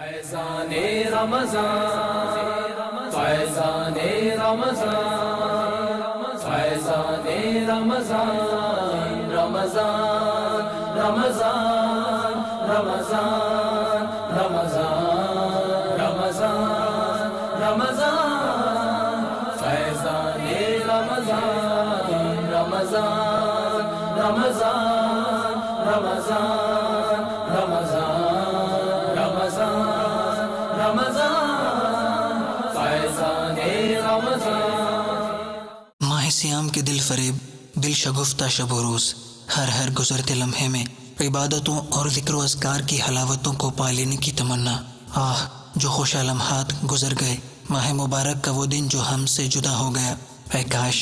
فیضان رمضان، فیضان رمضان، فیضان رمضان، رمضان رمضان رمضان رمضان رمضان رمضان، فیضان رمضان، رمضان رمضان رمضان رمضان رمضان رمضان، فیضان رمضان۔ ماہ سیام کے دل فریب، دل شگفتہ شب و روز، ہر گزرتے لمحے میں عبادتوں اور ذکر و اذکار کی حلاوتوں کو پا لینے کی تمنا۔ جو خوشا لمحات گزر گئے، ماہ مبارک کا وہ دن جو ہم سے جدا ہو گیا، اے کاش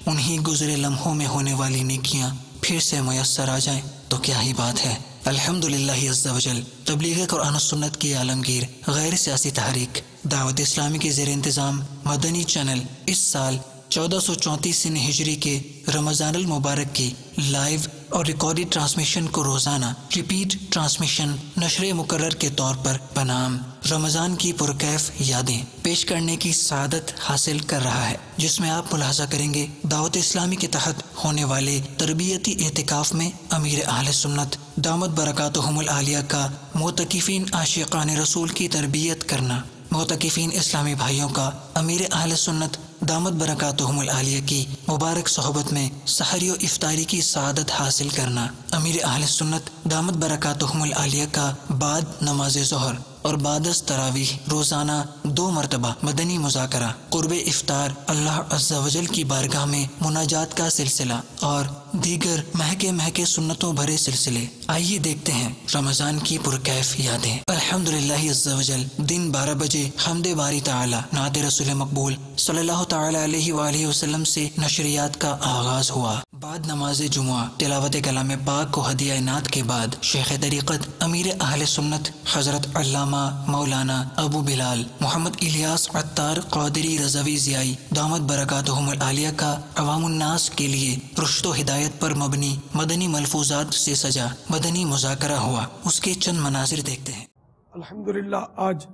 انہی گزرے لمحوں میں ہونے والی نیکیاں پھر سے میسر آ جائیں تو کیا ہی بات ہے۔ الحمدللہ عز و جل تبلیغ قرآن و سنت کی عالمگیر غیر سیاسی تحریک دعوت اسلامی کے زیر انتظام مدنی چینل اس سال 1434 ہجری کے رمضان المبارک کی لائیو اور ریکارڈڈ ٹرانسمیشن کو روزانہ ریپیٹ ٹرانسمیشن نشر مقرر کے طور پر بنام رمضان کی پرکیف یادیں پیش کرنے کی سعادت حاصل کر رہا ہے، جس میں آپ ملاحظہ کریں گے دعوت اسلامی کے تحت ہونے والے تربیتی اعتکاف میں امیر اہل سنت دامت برکاتہم العالیہ کا معتکفین عاشقان رسول کی تربیت کرنا، معتکفین اسلامی بھائیوں کا امیر اہل سنت دامت برکاتہم العالیہ کی مبارک صحبت میں سحری و افطاری کی سعادت حاصل کرنا، امیر اہل سنت دامت برکاتہم العالیہ کا بعد نماز ظہر اور بعد از تراویح روزانہ 2 مرتبہ مدنی مذاکرہ، قرب افطار، اللہ عز و جل کی بارگاہ میں مناجات کا سلسلہ اور دیگر مہکے سنتوں بھرے سلسلے۔ آئیے دیکھتے ہیں رمضان کی پرکیف یادیں۔ الحمدللہ عز و جل دن 12 بجے حمد باری تعالی نعت رسول مقبول صلی اللہ تعالی علیہ وآلہ وسلم سے نشریات کا آغاز ہوا۔ بعد نماز جمعہ تلاوت کلام پاک کو ہدیہ نعت کے بعد شیخ طریقت امیر اہل سنت حضرت علامہ مولانا ابو بلال محمد الیاس عطار قادری رضوی ضیائی دامت برکاتہم العالیہ کا عوام الناس کے لیے رشد و ہدایت پر مبنی مدنی ملفوظات سے سجا مدنی مذاکرہ ہوا۔ اس کے چند مناظر دیکھتے ہیں۔ الحمدللہ آج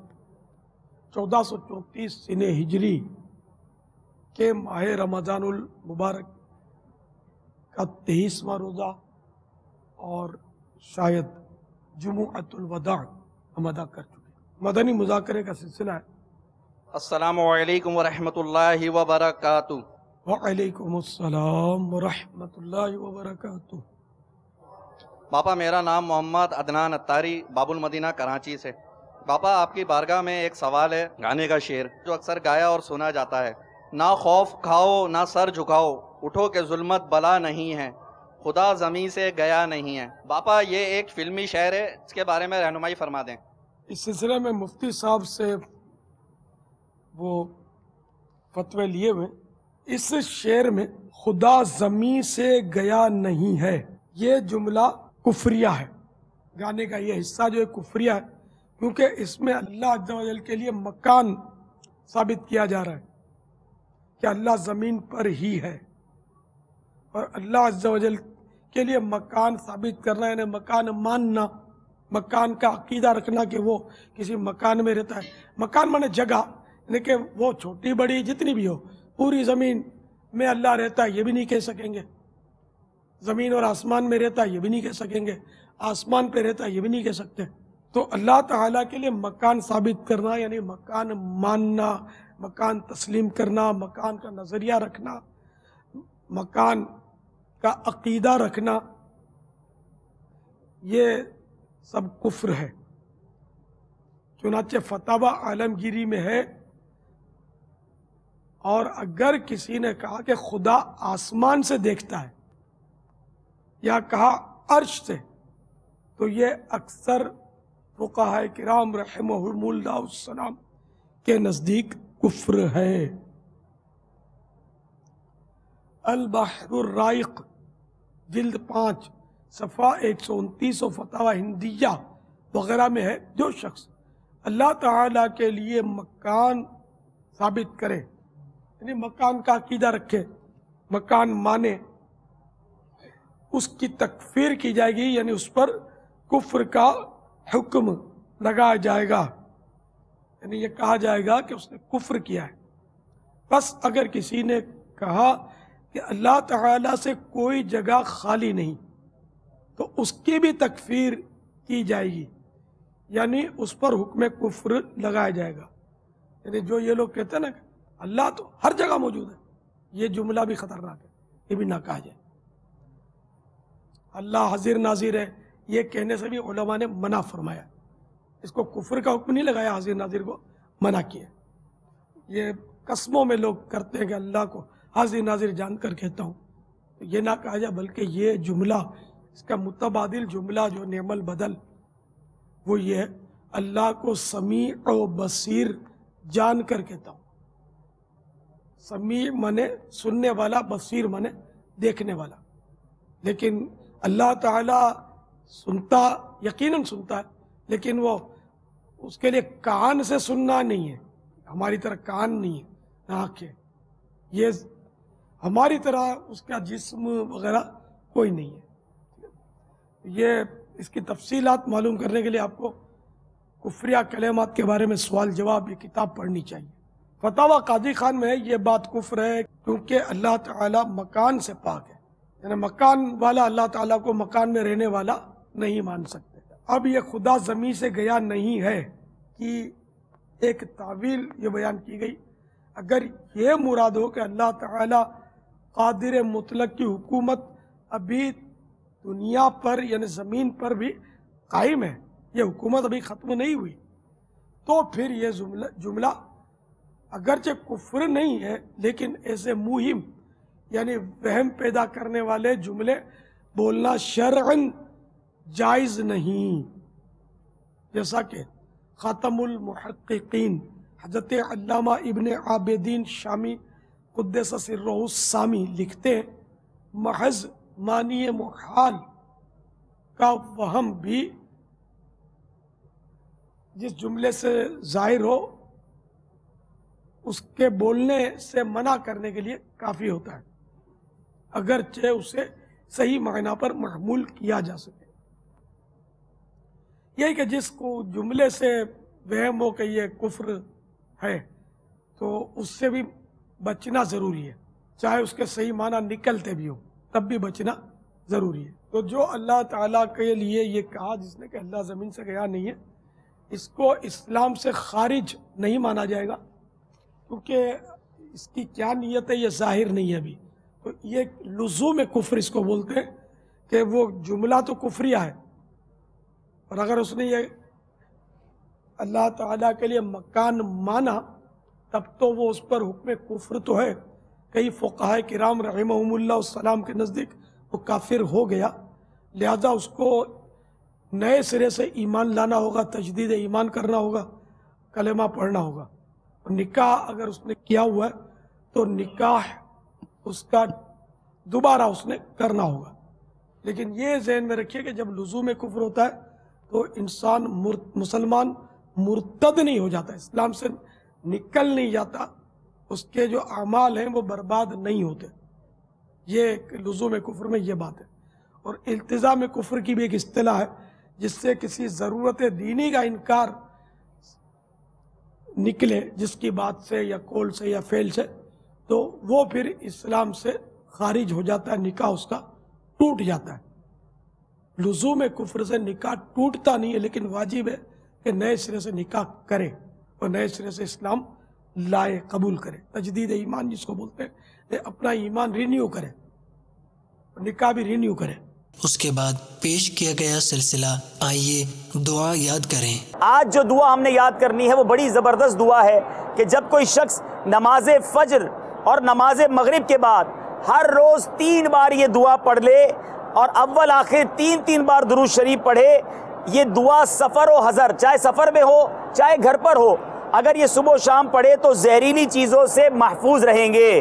1434 ہجری کے ماہ رمضان المبارک کا 23واں روزہ اور شاید جمعۃ الوداع ہم ادا کر چکے۔ مدنی مذاکرے کا سلسلہ ہے۔ السلام علیکم ورحمۃ اللہ وبرکاتہ۔ وعلیکم السلام ورحمۃ اللہ وبرکاتہ۔ باپا میرا نام محمد عدنان اتاری، باب المدینہ کراچی سے۔ باپا آپ کی بارگاہ میں ایک سوال ہے، گانے کا شعر جو اکثر گایا اور سنا جاتا ہے۔ نہ خوف کھاؤ نہ سر جھکاؤ، اٹھو کہ ظلمت بلا نہیں ہے، خدا زمین سے گیا نہیں ہے۔ باپا یہ ایک فلمی شعر ہے، اس کے بارے میں رہنمائی فرما دیں۔ اس سلسلے میں مفتی صاحب سے وہ فتوے لیے ہوئے۔ اس شعر میں خدا زمین سے گیا نہیں ہے، یہ جملہ کفریہ ہے۔ گانے کا یہ حصہ جو ہے کفریہ ہے، کیونکہ اس میں اللہ عز و جل کے لیے مکان ثابت کیا جا رہا ہے کہ اللہ زمین پر ہی ہے، اور اللہ عز و جل کے لیے مکان ثابت کرنا یعنی مکان ماننا، مکان کا عقیدہ رکھنا کہ وہ کسی مکان میں رہتا ہے۔ مکان مانے جگہ، یعنی کہ وہ چھوٹی بڑی جتنی بھی ہو، پوری زمین میں اللہ رہتا ہے یہ بھی نہیں کہہ سکیں گے، زمین اور آسمان میں رہتا ہے یہ بھی نہیں کہہ سکیں گے، آسمان پہ رہتا ہے یہ بھی نہیں کہہ سکتے۔ تو اللہ تعالیٰ کے لیے مکان ثابت کرنا یعنی مکان ماننا، مکان تسلیم کرنا، مکان کا نظریہ رکھنا، مکان کا عقیدہ رکھنا، یہ سب کفر ہے۔ چنانچہ فتاوی عالمگیری میں ہے، اور اگر کسی نے کہا کہ خدا آسمان سے دیکھتا ہے یا کہا عرش سے، تو یہ اکثر فقہاء کرام رحمہم اللہ السلام کے نزدیک کفر ہے۔ البحر الرائق جلد 5 صفحہ 129 و فتاوی ہندیہ وغیرہ میں ہے، جو شخص اللہ تعالیٰ کے لیے مکان ثابت کرے یعنی مکان کا عقیدہ رکھے، مکان مانے، اس کی تکفیر کی جائے گی، یعنی اس پر کفر کا حکم لگایا جائے گا۔ یعنی یہ کہا جائے گا کہ اس نے کفر کیا ہے۔ بس اگر کسی نے کہا کہ اللہ تعالیٰ سے کوئی جگہ خالی نہیں تو اس کی بھی تکفیر کی جائے گی، یعنی اس پر حکم کفر لگایا جائے گا۔ یعنی جو یہ لوگ کہتے ہیں نا کہ اللہ تو ہر جگہ موجود ہے، یہ جملہ بھی خطرناک ہے، یہ بھی نہ کہا جائے۔ اللہ حاضر ناظر ہے، یہ کہنے سے بھی علماء نے منع فرمایا، اس کو کفر کا حکم نہیں لگایا، حاضر ناظر کو منع کیا۔ یہ قسموں میں لوگ کرتے ہیں کہ اللہ کو حاضر ناظر جان کر کہتا ہوں، یہ نہ کہا جائے، بلکہ یہ جملہ، اس کا متبادل جملہ جو نعم البدل وہ یہ ہے، اللہ کو سمیع و بصیر جان کر کہتا ہوں۔ سمیع مانے سننے والا، بصیر مانے دیکھنے والا۔ لیکن اللہ تعالیٰ سنتا، یقیناً سنتا ہے، لیکن وہ اس کے لیے کان سے سننا نہیں ہے، ہماری طرح کان نہیں ہے، آنکھ ہے، یہ ہماری طرح اس کا جسم وغیرہ کوئی نہیں ہے۔ یہ اس کی تفصیلات معلوم کرنے کے لیے آپ کو کفریہ کلمات کے بارے میں سوال جواب یہ کتاب پڑھنی چاہیے۔ فتاوی قاضی خان میں یہ بات کفر ہے کیونکہ اللہ تعالیٰ مکان سے پاک ہے، یعنی مکان والا اللہ تعالیٰ کو مکان میں رہنے والا نہیں مان سکتے۔ اب یہ خدا زمین سے گیا نہیں ہے کہ ایک تعویل یہ بیان کی گئی۔ اگر یہ مراد ہو کہ اللہ تعالیٰ قادر مطلق کی حکومت ابھی دنیا پر یعنی زمین پر بھی قائم ہے، یہ حکومت ابھی ختم نہیں ہوئی، تو پھر یہ جملہ اگرچہ کفر نہیں ہے لیکن ایسے مہم یعنی وہم پیدا کرنے والے جملے بولنا شرعاً جائز نہیں، جیسا کہ خاتم المحققین حضرت علامہ ابن عابدین شامی قدس سرہ السامی لکھتے ہیں، محض معنی محال کا وہم بھی جس جملے سے ظاہر ہو اس کے بولنے سے منع کرنے کے لیے کافی ہوتا ہے، اگرچہ اسے صحیح معنی پر محمول کیا جا سکے۔ یہی کہ جس کو جملے سے وہم ہو کہ یہ کفر ہے تو اس سے بھی بچنا ضروری ہے، چاہے اس کے صحیح معنی نکلتے بھی ہوں تب بھی بچنا ضروری ہے۔ تو جو اللہ تعالیٰ کے لیے یہ کہا جس نے کہ اللہ زمین سے گیا نہیں ہے، اس کو اسلام سے خارج نہیں مانا جائے گا، کیونکہ اس کی کیا نیت ہے یہ ظاہر نہیں ہے ابھی۔ تو یہ لزوم کفر اس کو بولتے ہیں کہ وہ جملہ تو کفریہ ہے، اور اگر اس نے یہ اللہ تعالیٰ کے لیے مکان مانا تب تو وہ اس پر حکم کفر تو ہے۔ کئی فقہاء کرام رحمہم اللہ السلام کے نزدیک وہ کافر ہو گیا، لہذا اس کو نئے سرے سے ایمان لانا ہوگا، تجدید ایمان کرنا ہوگا، کلمہ پڑھنا ہوگا۔ نکاح اگر اس نے کیا ہوا ہے تو نکاح اس کا دوبارہ اس نے کرنا ہوگا۔ لیکن یہ ذہن میں رکھیے کہ جب لزوم کفر ہوتا ہے تو انسان مسلمان مرتد نہیں ہو جاتا، اسلام سے نکل نہیں جاتا، اس کے جو اعمال ہیں وہ برباد نہیں ہوتے۔ یہ لزوم کفر میں یہ بات ہے۔ اور التزام کفر کی بھی ایک اصطلاح ہے جس سے کسی ضرورت دینی کا انکار نکلے، جس کی بات سے یا قول سے یا فعل سے، تو وہ پھر اسلام سے خارج ہو جاتا ہے، نکاح اس کا ٹوٹ جاتا ہے۔ لزوم کفر سے نکاح ٹوٹتا نہیں ہے، لیکن واجب ہے کہ نئے سرے سے نکاح کرے اور نئے سرے سے اسلام لائے، قبول کرے، تجدید ایمان جس کو بولتے ہیں، اپنا ایمان رینیو کرے، نکاح بھی رینیو کرے۔ اس کے بعد پیش کیا گیا سلسلہ آئیے دعا یاد کریں۔ آج جو دعا ہم نے یاد کرنی ہے وہ بڑی زبردست دعا ہے کہ جب کوئی شخص نماز فجر اور نماز مغرب کے بعد ہر روز 3 بار یہ دعا پڑھ لے اور اول آخر 3 بار درود شریف پڑھے، یہ دعا سفر و حضر، چاہے سفر میں ہو چاہے گھر پر ہو، اگر یہ صبح و شام پڑھے تو زہریلی چیزوں سے محفوظ رہیں گے۔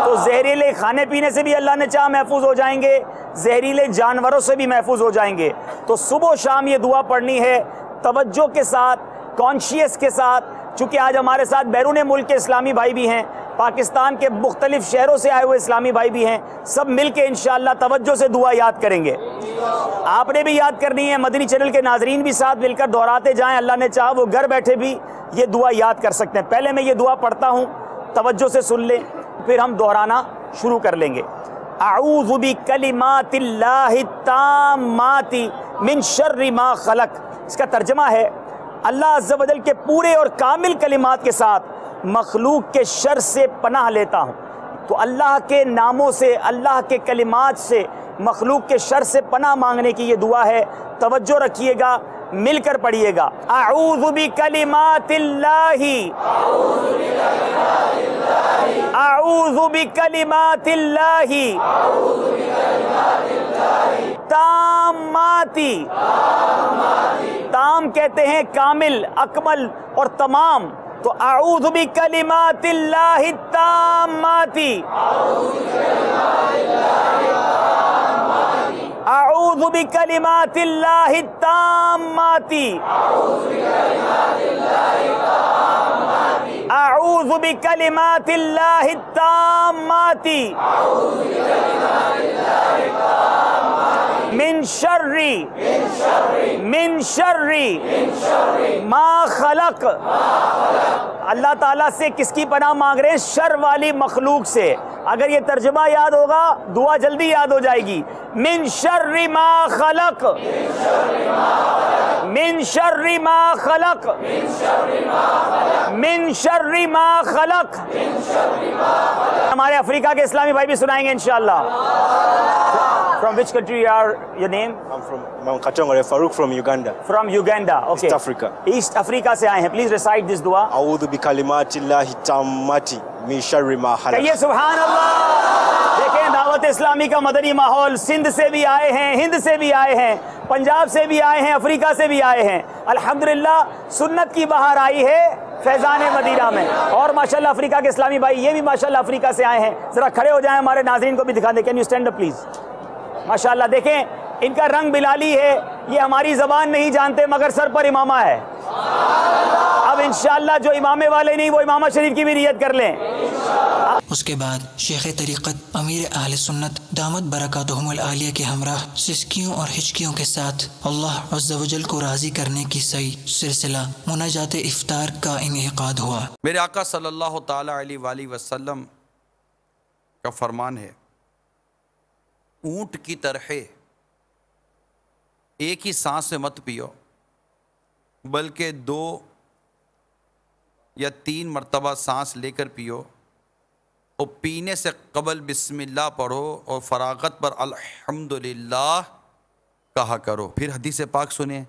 تو زہریلے کھانے پینے سے بھی اللہ نے چاہا محفوظ ہو جائیں گے، زہریلے جانوروں سے بھی محفوظ ہو جائیں گے۔ تو صبح و شام یہ دعا پڑھنی ہے، توجہ کے ساتھ، کانشیس کے ساتھ، چونکہ آج ہمارے ساتھ بیرون ملک کے اسلامی بھائی بھی ہیں، پاکستان کے مختلف شہروں سے آئے ہوئے اسلامی بھائی بھی ہیں، سب مل کے انشاءاللہ توجہ سے دعا یاد کریں گے۔ آپ نے بھی یاد کرنی ہے، مدنی چینل کے ناظرین بھی ساتھ مل کر دہراتے جائیں، اللہ نے چاہا وہ گھر بیٹھے بھی یہ دعا یاد کر سکتے ہیں۔ پہلے میں یہ دعا پڑھتا ہوں، توجہ سے سن لیں، پھر ہم دہرانا شروع کر لیں گے۔ اعوذ بکلمات اللہ التامات من شر ما خلق، اس کا ترجمہ ہے اللہ عز و جل کے پورے اور کامل کلمات کے ساتھ مخلوق کے شر سے پناہ لیتا ہوں۔ تو اللہ کے ناموں سے، اللہ کے کلمات سے مخلوق کے شر سے پناہ مانگنے کی یہ دعا ہے، توجہ رکھیے گا، مل کر پڑھیے گا۔ اعوذ بکلمات اللہ، اعوذ بکلمات اللہ تاماتی، تام کہتے ہیں کامل، اکمل اور تمام، تو اعوذ بکلمات اللہ التاماتی، اعوذ بکلمات اللہ التاماتی، اعوذ بکلمات اللہ التاماتی من شر ما خلق، اللہ تعالیٰ سے کس کی پناہ مانگ رہے ہیں؟ شر والی مخلوق سے۔ اگر یہ ترجمہ یاد ہوگا دعا جلدی یاد ہو جائے گی۔ من شر ما خلق، من شر ما خلق، من شر ما خلق۔ ہمارے افریقہ کے اسلامی بھائی بھی سنائیں گے انشاءاللہ۔ From which country are your name? I'm from Mount Katongore, Farouk from Uganda. From Uganda, okay. East Africa. East Africa سے آئے ہیں. Please recite this dua. A'udhu bi kalimatillahi tammati min sharri ma khalaq. کہیے سبحان اللہ۔ دیکھیں دعوت اسلامی کا مدنی ماحول، سندھ سے بھی آئے ہیں، ہند سے بھی آئے ہیں، پنجاب سے بھی آئے ہیں، افریقہ سے بھی آئے ہیں۔ الحمدللہ سنت کی بہار آئی ہے فیضان مدینہ میں۔ اور ماشاءاللہ افریقہ کے اسلامی بھائی یہ بھی ماشاءاللہ افریقہ سے آئے ہیں، ذرا کھڑے ہو جائیں، ہمارے ناظرین کو بھی دکھا دیں۔ Can you stand up please? ماشاءاللہ دیکھیں ان کا رنگ بلالی ہے، یہ ہماری زبان نہیں جانتے مگر سر پر امامہ ہے۔ اب انشاءاللہ جو امامے والے نہیں وہ امامہ شریف کی بھی نیت کر لیں۔ اس کے بعد شیخ طریقت امیر اہل سنت دامت برکاتہم العالیہ کے ہمراہ سسکیوں اور ہچکیوں کے ساتھ اللہ عز و جل کو راضی کرنے کی صحیح سلسلہ مناجات افطار کا انعقاد ہوا۔ میرے آقا صلی اللہ تعالی علیہ وآلہ وسلم کا فرمان ہے، اونٹ کی طرح ایک ہی سانس میں مت پیو، بلکہ 2 یا 3 مرتبہ سانس لے کر پیو، اور پینے سے قبل بسم اللہ پڑھو اور فراغت پر الحمدللہ کہا کرو۔ پھر حدیث پاک سنیں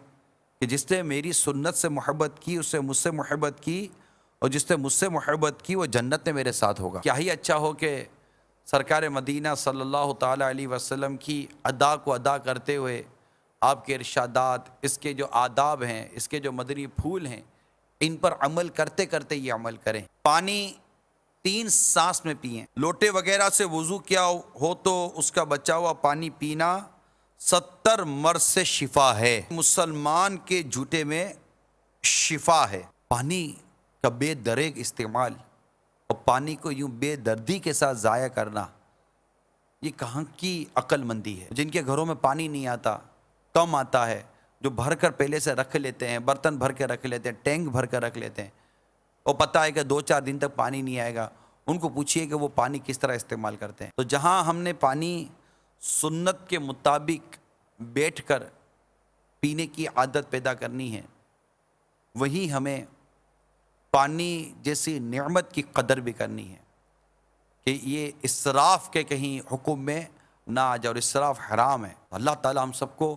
کہ جس نے میری سنت سے محبت کی اس سے مجھ سے محبت کی، اور جس نے مجھ سے محبت کی وہ جنت میں میرے ساتھ ہوگا۔ کیا ہی اچھا ہو کہ سرکار مدینہ صلی اللہ تعالیٰ علیہ وسلم کی ادا کو ادا کرتے ہوئے آپ کے ارشادات، اس کے جو آداب ہیں، اس کے جو مدنی پھول ہیں، ان پر عمل کرتے کرتے یہ عمل کریں۔ پانی 3 سانس میں پئیں، لوٹے وغیرہ سے وضو کیا ہو تو اس کا بچا ہوا پانی پینا 70 مرض سے شفا ہے۔ مسلمان کے جھوٹے میں شفا ہے۔ پانی کا بے دریغ استعمال اور پانی کو یوں بے دردی کے ساتھ ضائع کرنا، یہ کہاں کی عقل مندی ہے؟ جن کے گھروں میں پانی نہیں آتا، کم آتا ہے، جو بھر کر پہلے سے رکھ لیتے ہیں، برتن بھر کے رکھ لیتے ہیں، ٹینک بھر کر رکھ لیتے ہیں، اور پتہ ہے کہ 2-4 دن تک پانی نہیں آئے گا، ان کو پوچھئے کہ وہ پانی کس طرح استعمال کرتے ہیں۔ تو جہاں ہم نے پانی سنت کے مطابق بیٹھ کر پینے کی عادت پیدا کرنی ہے، وہیں ہمیں پانی جیسی نعمت کی قدر بھی کرنی ہے کہ یہ اسراف کے کہیں حکم میں نہ آ جائے، اور اسراف حرام ہے۔ اللہ تعالیٰ ہم سب کو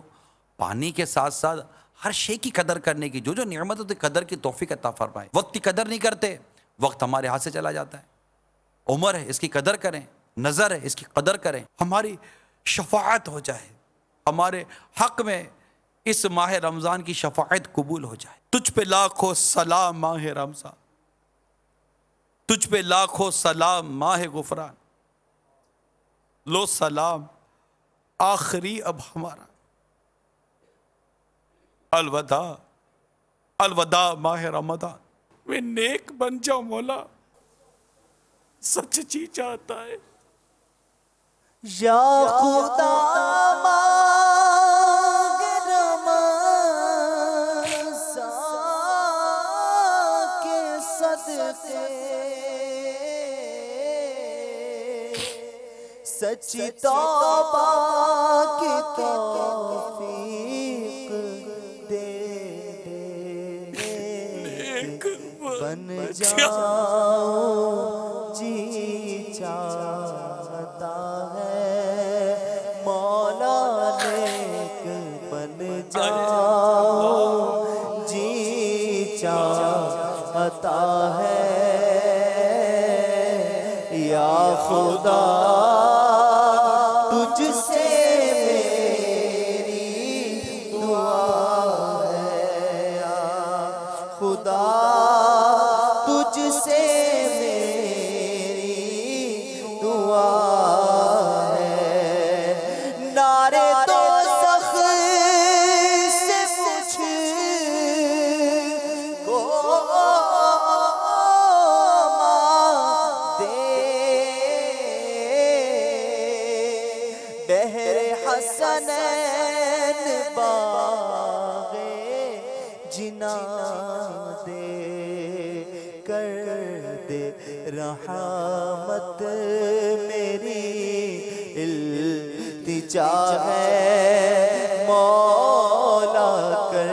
پانی کے ساتھ ساتھ ہر شے کی قدر کرنے کی، جو نعمت ہوتی قدر کی توفیق عطا فرمائے۔ وقت کی قدر نہیں کرتے، وقت ہمارے ہاتھ سے چلا جاتا ہے۔ عمر ہے، اس کی قدر کریں، نظر ہے، اس کی قدر کریں، ہماری شفاعت ہو جائے، ہمارے حق میں اس ماہ رمضان کی شفاعت قبول ہو جائے۔ تجھ پہ لاکھوں سلام ماہ رمضان، تجھ پہ لاکھوں سلام ماہ غفران، لو سلام آخری اب ہمارا، الوداع الوداع ماہ رمضان۔ میں نیک بن جاؤں مولا، سچ جی چاہتا ہے۔ یا خدا سکے سچی توبہ کی توفیق دے بن جاؤ جی چاہتا ہے مولا نیک بن جاؤ جی چاہتا ہے یا خدا تجھ سے میری دعا ہے یا خدا تجھ سے میری دعا ہے نعرے دوزخ سے مجھ کو بہر حسنین باغ جنا دے کر دے رحمت میری التجا ہے مولا کر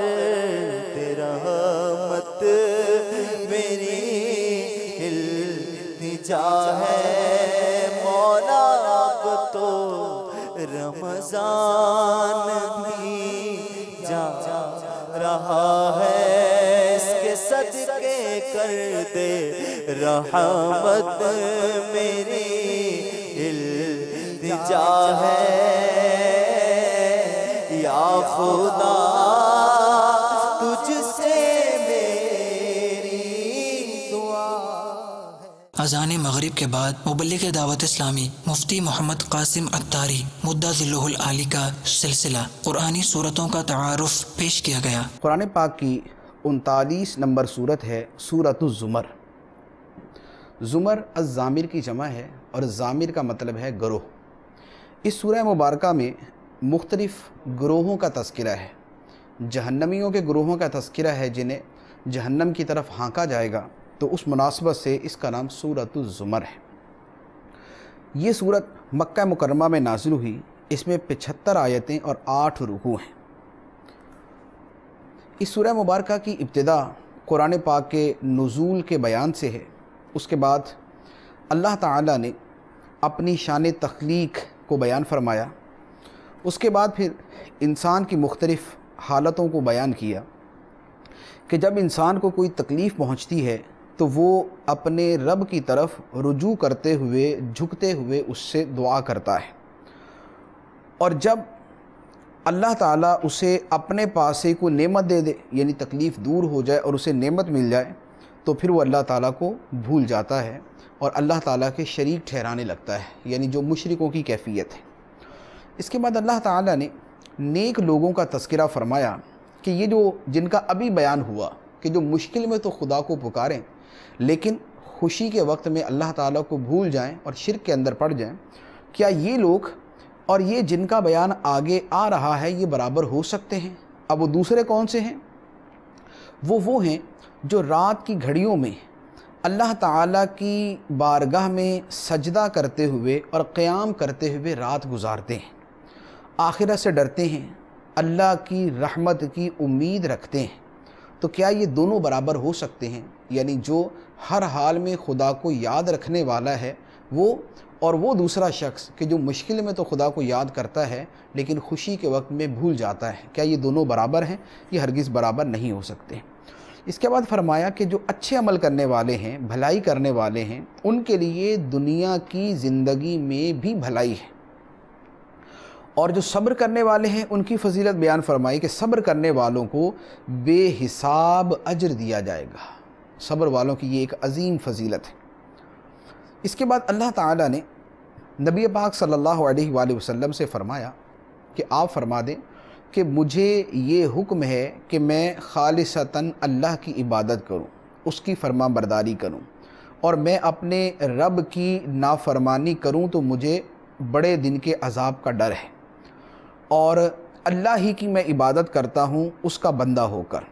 دے رحمت میری التجا ہے مولا اب تو رمضان بھی جا رہا ہے اس کے صدقے کر دے رحمت میری التجا ہے یا خدا تجھ سے میری دعا ہے۔ اذان مغرب کے بعد مبلغ دعوت اسلامی مفتی محمد قاسم عطاری مدہ ذلہ العالی کا سلسلہ قرآنی صورتوں کا تعارف پیش کیا گیا۔ قرآن پاک کی 39 نمبر صورت ہے سورۃ الزمر۔ زمر الزامر کی جمع ہے اور زامر کا مطلب ہے گروہ۔ اس سورہ مبارکہ میں مختلف گروہوں کا تذکرہ ہے۔ جہنمیوں کے گروہوں کا تذکرہ ہے جنہیں جہنم کی طرف ہانکا جائے گا، تو اس مناسبت سے اس کا نام سورۃ الزمر ہے۔ یہ سورت مکہ مکرمہ میں نازل ہوئی، اس میں 75 آیتیں اور 8 رکوع ہیں۔ اس سورہ مبارکہ کی ابتدا قرآن پاک کے نزول کے بیان سے ہے۔ اس کے بعد اللہ تعالیٰ نے اپنی شان تخلیق کو بیان فرمایا، اس کے بعد پھر انسان کی مختلف حالتوں کو بیان کیا کہ جب انسان کو کوئی تکلیف پہنچتی ہے تو وہ اپنے رب کی طرف رجوع کرتے ہوئے جھکتے ہوئے اس سے دعا کرتا ہے، اور جب اللہ تعالیٰ اسے اپنے پاس سے کوئی نعمت دے دے، یعنی تکلیف دور ہو جائے اور اسے نعمت مل جائے، تو پھر وہ اللہ تعالیٰ کو بھول جاتا ہے اور اللہ تعالیٰ کے شریک ٹھہرانے لگتا ہے، یعنی جو مشرکوں کی کیفیت ہے۔ اس کے بعد اللہ تعالیٰ نے نیک لوگوں کا تذکرہ فرمایا کہ یہ جو جن کا ابھی بیان ہوا کہ جو مشکل میں تو خدا کو پکاریں لیکن خوشی کے وقت میں اللہ تعالیٰ کو بھول جائیں اور شرک کے اندر پڑ جائیں، کیا یہ لوگ اور یہ جن کا بیان آگے آ رہا ہے یہ برابر ہو سکتے ہیں؟ اب وہ دوسرے کون سے ہیں؟ وہ ہیں جو رات کی گھڑیوں میں اللہ تعالیٰ کی بارگاہ میں سجدہ کرتے ہوئے اور قیام کرتے ہوئے رات گزارتے ہیں، آخرت سے ڈرتے ہیں، اللہ کی رحمت کی امید رکھتے ہیں۔ تو کیا یہ دونوں برابر ہو سکتے ہیں؟ یعنی جو ہر حال میں خدا کو یاد رکھنے والا ہے وہ دوسرا شخص کہ جو مشکل میں تو خدا کو یاد کرتا ہے لیکن خوشی کے وقت میں بھول جاتا ہے، کیا یہ دونوں برابر ہیں؟ یہ ہرگز برابر نہیں ہو سکتے۔ اس کے بعد فرمایا کہ جو اچھے عمل کرنے والے ہیں، بھلائی کرنے والے ہیں، ان کے لیے دنیا کی زندگی میں بھی بھلائی ہے، اور جو صبر کرنے والے ہیں ان کی فضیلت بیان فرمائی کہ صبر کرنے والوں کو بے حساب اجر دیا جائے گا۔ صبر والوں کی یہ ایک عظیم فضیلت ہے۔ اس کے بعد اللہ تعالیٰ نے نبی پاک صلی اللہ علیہ وآلہ وسلم سے فرمایا کہ آپ فرما دیں کہ مجھے یہ حکم ہے کہ میں خالصتاً اللہ کی عبادت کروں، اس کی فرما برداری کروں، اور میں اپنے رب کی نافرمانی کروں تو مجھے بڑے دن کے عذاب کا ڈر ہے، اور اللہ ہی کی میں عبادت کرتا ہوں اس کا بندہ ہو کر۔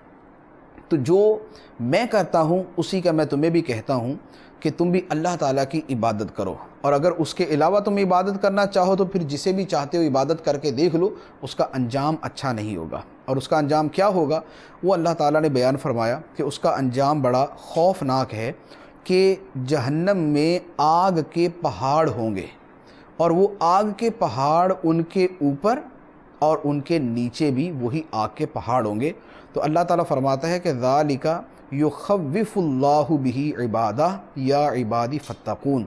تو جو میں کرتا ہوں اسی کا میں تمہیں بھی کہتا ہوں کہ تم بھی اللہ تعالیٰ کی عبادت کرو، اور اگر اس کے علاوہ تم عبادت کرنا چاہو تو پھر جسے بھی چاہتے ہو عبادت کر کے دیکھ لو، اس کا انجام اچھا نہیں ہوگا۔ اور اس کا انجام کیا ہوگا وہ اللہ تعالیٰ نے بیان فرمایا کہ اس کا انجام بڑا خوفناک ہے، کہ جہنم میں آگ کے پہاڑ ہوں گے، اور وہ آگ کے پہاڑ ان کے اوپر اور ان کے نیچے بھی وہی آگ کے پہاڑ ہوں گے۔ تو اللہ تعالیٰ فرماتا ہے کہ ذالک یخوف اللہ بہ عبادہ یا عبادی فاتقون،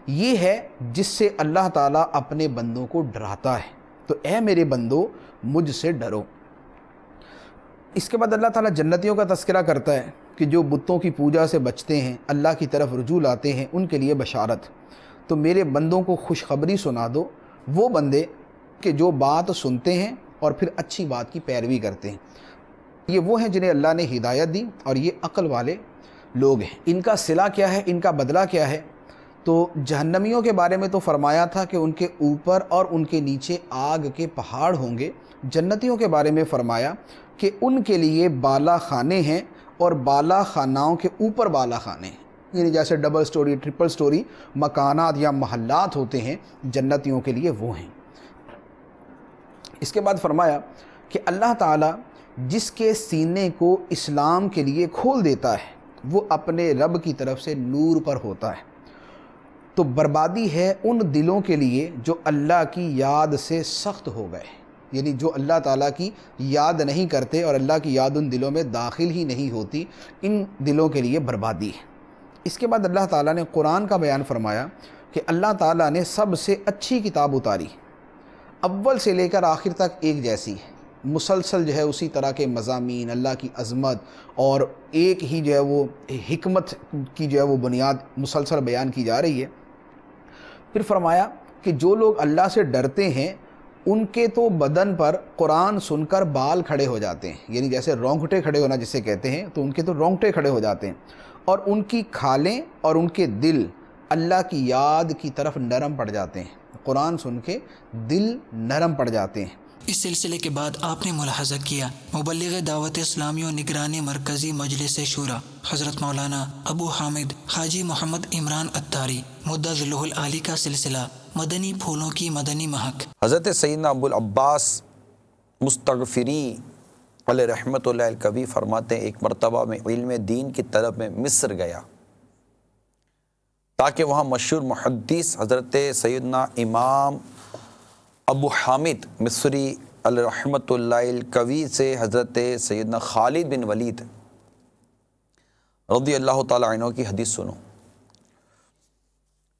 یہ ہے جس سے اللہ تعالیٰ اپنے بندوں کو ڈراتا ہے، تو اے میرے بندو مجھ سے ڈرو۔ اس کے بعد اللہ تعالیٰ جنتیوں کا تذکرہ کرتا ہے کہ جو بتوں کی پوجا سے بچتے ہیں، اللہ کی طرف رجوع لاتے ہیں، ان کے لیے بشارت۔ تو میرے بندوں کو خوشخبری سنا دو، وہ بندے کہ جو بات سنتے ہیں اور پھر اچھی بات کی پیروی کرتے ہیں، یہ وہ ہیں جنہیں اللہ نے ہدایت دی، اور یہ عقل والے لوگ ہیں۔ ان کا صلہ کیا ہے، ان کا بدلہ کیا ہے؟ تو جہنمیوں کے بارے میں تو فرمایا تھا کہ ان کے اوپر اور ان کے نیچے آگ کے پہاڑ ہوں گے۔ جنتیوں کے بارے میں فرمایا کہ ان کے لیے بالا خانے ہیں، اور بالا خاناؤں کے اوپر بالا خانے ہیں، یعنی جیسے ڈبل سٹوری ٹرپل سٹوری مکانات یا محلات ہوتے ہیں، جنتیوں کے لیے وہ ہیں۔ اس کے بعد فرمایا کہ اللہ تعالیٰ جس کے سینے کو اسلام کے لیے کھول دیتا ہے وہ اپنے رب کی طرف سے نور پر ہوتا ہے۔ تو بربادی ہے ان دلوں کے لیے جو اللہ کی یاد سے سخت ہو گئے، یعنی جو اللہ تعالیٰ کی یاد نہیں کرتے اور اللہ کی یاد ان دلوں میں داخل ہی نہیں ہوتی، ان دلوں کے لیے بربادی ہے۔ اس کے بعد اللہ تعالیٰ نے قرآن کا بیان فرمایا کہ اللہ تعالیٰ نے سب سے اچھی کتاب اتاری، اول سے لے کر آخر تک ایک جیسی ہے، مسلسل جو ہے اسی طرح کے مضامین، اللہ کی عظمت اور ایک ہی جو ہے وہ حکمت کی جو ہے وہ بنیاد مسلسل بیان کی جا رہی ہے۔ پھر فرمایا کہ جو لوگ اللہ سے ڈرتے ہیں ان کے تو بدن پر قرآن سن کر بال کھڑے ہو جاتے ہیں، یعنی جیسے رونگٹے کھڑے ہونا جسے کہتے ہیں، تو ان کے تو رونگٹے کھڑے ہو جاتے ہیں، اور ان کی کھالیں اور ان کے دل اللہ کی یاد کی طرف نرم پڑ جاتے ہیں، قرآن سن کے دل نرم پڑ جاتے ہیں۔ اس سلسلے کے بعد آپ نے ملاحظہ کیا مبلغ دعوت اسلامی و نگرانی مرکزی مجلس شورا حضرت مولانا ابو حامد حاجی محمد عمران اتاری مدۃ ظلہ العالی کا سلسلہ مدنی پھولوں کی مدنی مہک۔ حضرت سیدنا ابو العباس مستغفری علیہ رحمۃ اللہ الکبی فرماتے ہیں ایک مرتبہ میں علم دین کی طلب میں مصر گیا تاکہ وہاں مشہور محدث حضرت سیدنا امام ابو حامد مصری علیہ رحمۃ اللہ الکوی سے حضرت سیدنا خالد بن ولید رضی اللہ تعالی عنہ کی حدیث سنو۔